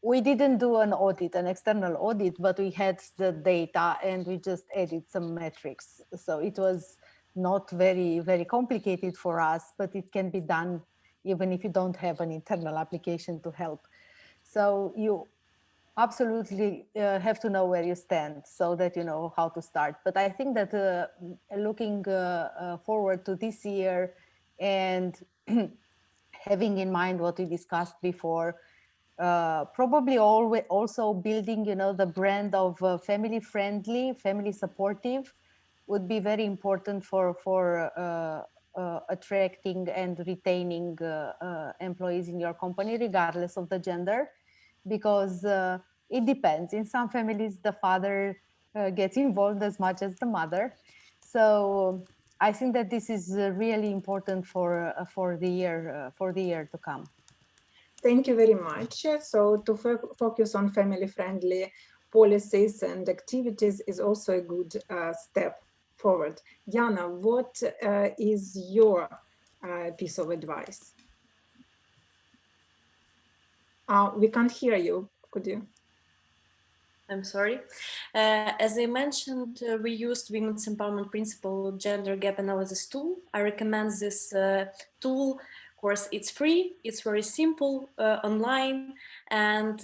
Speaker 3: We didn't do an audit, an external audit, but we had the data and we just added some metrics. So it was not very, very complicated for us, but it can be done even if you don't have an internal application to help. So you absolutely have to know where you stand so that you know how to start. But I think that looking forward to this year and having in mind what we discussed before, probably also building, you know, the brand of family friendly, family supportive would be very important for attracting and retaining employees in your company, regardless of the gender, because it depends. In some families, the father gets involved as much as the mother. So I think that this is really important for the year to come.
Speaker 2: Thank you very much. So to focus on family-friendly policies and activities is also a good step forward. Yana, what is your piece of advice? We can't hear you. Could you?
Speaker 4: I'm sorry. As I mentioned, we used Women's Empowerment Principle Gender Gap Analysis tool. I recommend this tool. Of course, it's free, it's very simple, online, and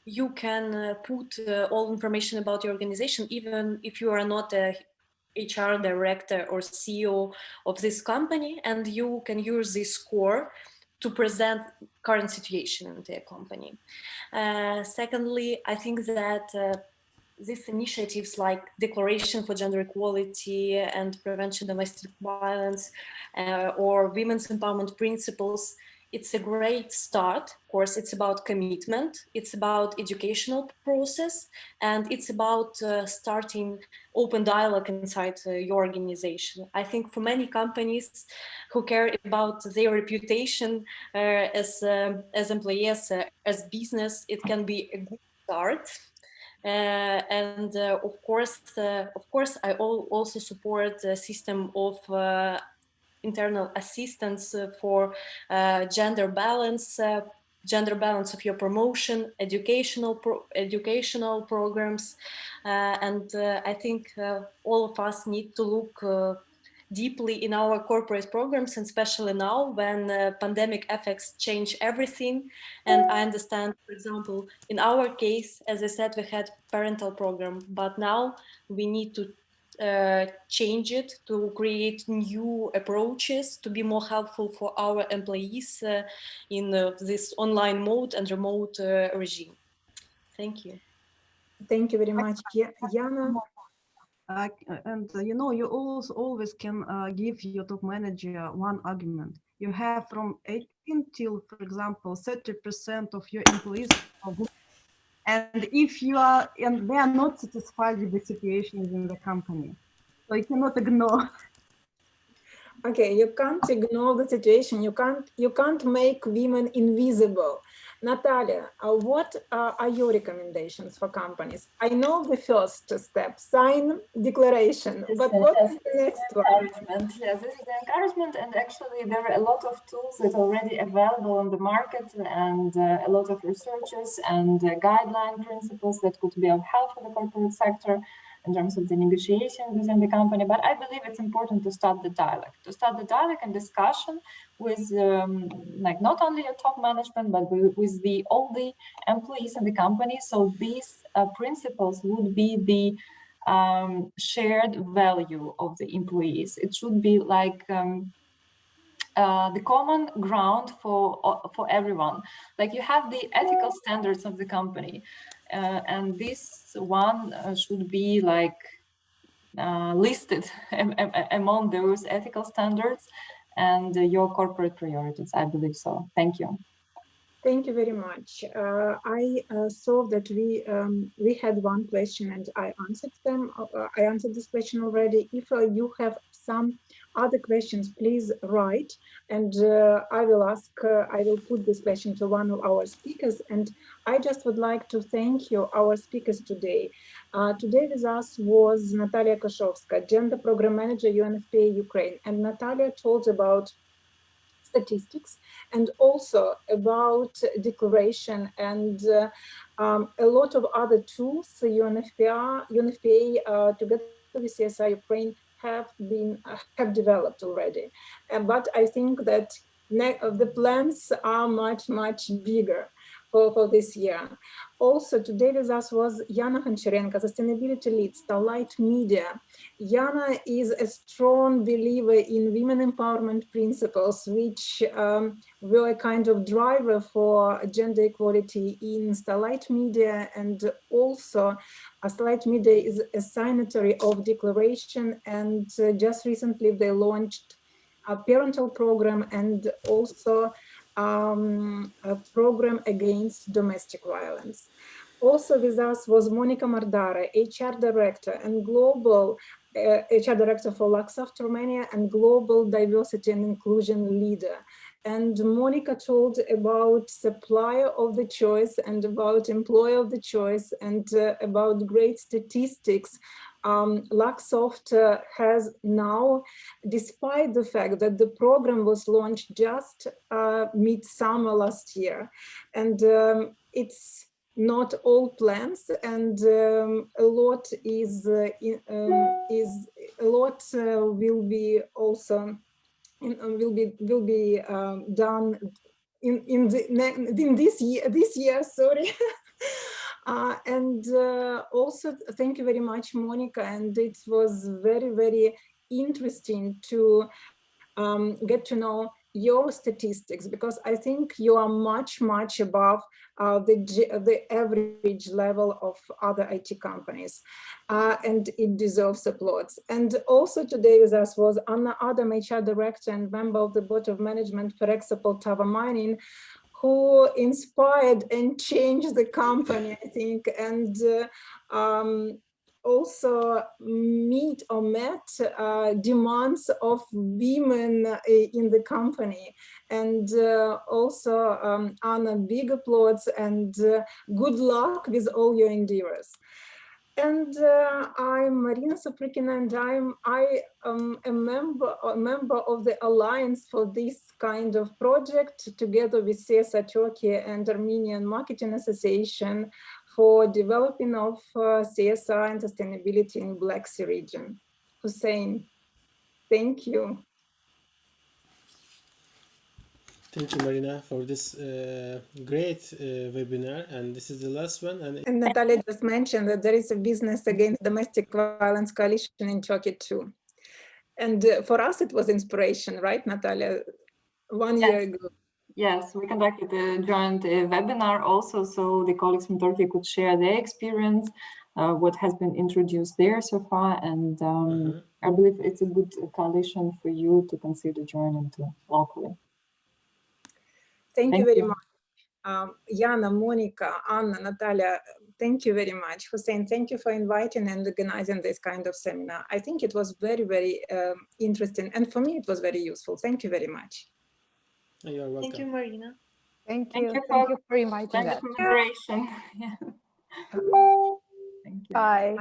Speaker 4: you can put all information about your organization, even if you are not a HR director or CEO of this company, and you can use this score to present current situation in their company. Secondly, I think that these initiatives like Declaration for Gender Equality and Prevention of Domestic Violence or Women's Empowerment Principles, it's a great start. Of course, it's about commitment, it's about educational process, and it's about starting open dialogue inside your organization. I think for many companies who care about their reputation as employees, as business, it can be a good start. Of course, I also support the system of internal assistance for gender balance of your promotion, educational programs, and I think all of us need to look deeply in our corporate programs, and especially now when pandemic effects change everything. And I understand, for example, in our case, as I said, we had parental program, but now we need to change it to create new approaches to be more helpful for our employees in this online mode and remote regime. Thank you.
Speaker 2: Thank you very much, Yana.
Speaker 6: And you know, you always can give your top manager one argument. You have from 18 till, for example, 30% of your employees are women. And if you are, and they are not satisfied with the situation in the company, so you cannot ignore.
Speaker 2: Okay, you can't ignore the situation. You can't make women invisible. Natalia, what are your recommendations for companies? I know the first step, sign declaration, but what is the next one?
Speaker 5: Yes, this is the encouragement, and actually there are a lot of tools that are already available on the market, and a lot of researches and guideline principles that could be of help for the corporate sector in terms of the negotiation within the company. But I believe it's important to start the dialogue and discussion with like not only your top management, but with all the employees in the company. So these principles would be the shared value of the employees. It should be like the common ground for everyone. Like you have the ethical standards of the company, and this one should be like listed among those ethical standards and your corporate priorities. I believe so. Thank you.
Speaker 2: Thank you very much. I saw that we had one question and I answered them. I answered this question already. If you have some other questions, please write, and I will put this question to one of our speakers. And I just would like to thank you, our speakers today. Today with us was Nataliia Koshovska, Gender Program Manager, UNFPA Ukraine. And Natalia told about statistics and also about declaration and a lot of other tools UNFPA together with CSR Ukraine have developed already. But I think that the plans are much bigger for this year. Also, today with us was Yana Honcharenko, Sustainability Lead, StarLightMedia. Yana is a strong believer in women empowerment principles, which were a kind of driver for gender equality in StarLightMedia, and also StarLightMedia is a signatory of Declaration, and just recently they launched a parental program and also a program against domestic violence. Also with us was Monica Mardare, HR Director and Global HR Director for Luxoft Romania and Global Diversity and Inclusion Leader. And Monica told about supplier of the choice and about employer of the choice and about great statistics Luxoft has now, despite the fact that the program was launched just mid-summer last year. And it's not all plans, and a lot will be also will be done in this year. Sorry. And also thank you very much, Monica, and it was very interesting to get to know your statistics, because I think you are much above the average level of other IT companies, and it deserves applause. And also today with us was Anna Adom, HR Director and member of the Board of Management Ferrexpo Poltava mining, who inspired and changed the company, I think, and also met demands of women in the company. And also, Anna, big applause and good luck with all your endeavors. And I'm Maryna Saprykina, and I am a member of the Alliance for this kind of project, together with CSR Turkey and Armenian Marketing Association, for developing of CSR and sustainability in Black Sea region. Hussein, thank you.
Speaker 1: Thank you, Maryna, for this great webinar, and this is the last one.
Speaker 2: And Nataliia just mentioned that there is a Business Against Domestic Violence Coalition in Turkey too. And for us, it was inspiration, right, Nataliia? 1 year ago.
Speaker 5: Yes, we conducted a joint webinar also, so the colleagues from Turkey could share their experience, what has been introduced there so far, and I believe it's a good coalition for you to consider joining to locally.
Speaker 2: Thank you very much. Yana, Monica, Anna, Nataliia, thank you very much. Hussein, thank you for inviting and organizing this kind of seminar. I think it was very interesting, and for me it was very useful. Thank you very much.
Speaker 1: You're welcome.
Speaker 4: Thank you, Maryna.
Speaker 3: Thank you for inviting us.
Speaker 5: Moderation. Yeah.
Speaker 3: Thank you. Bye.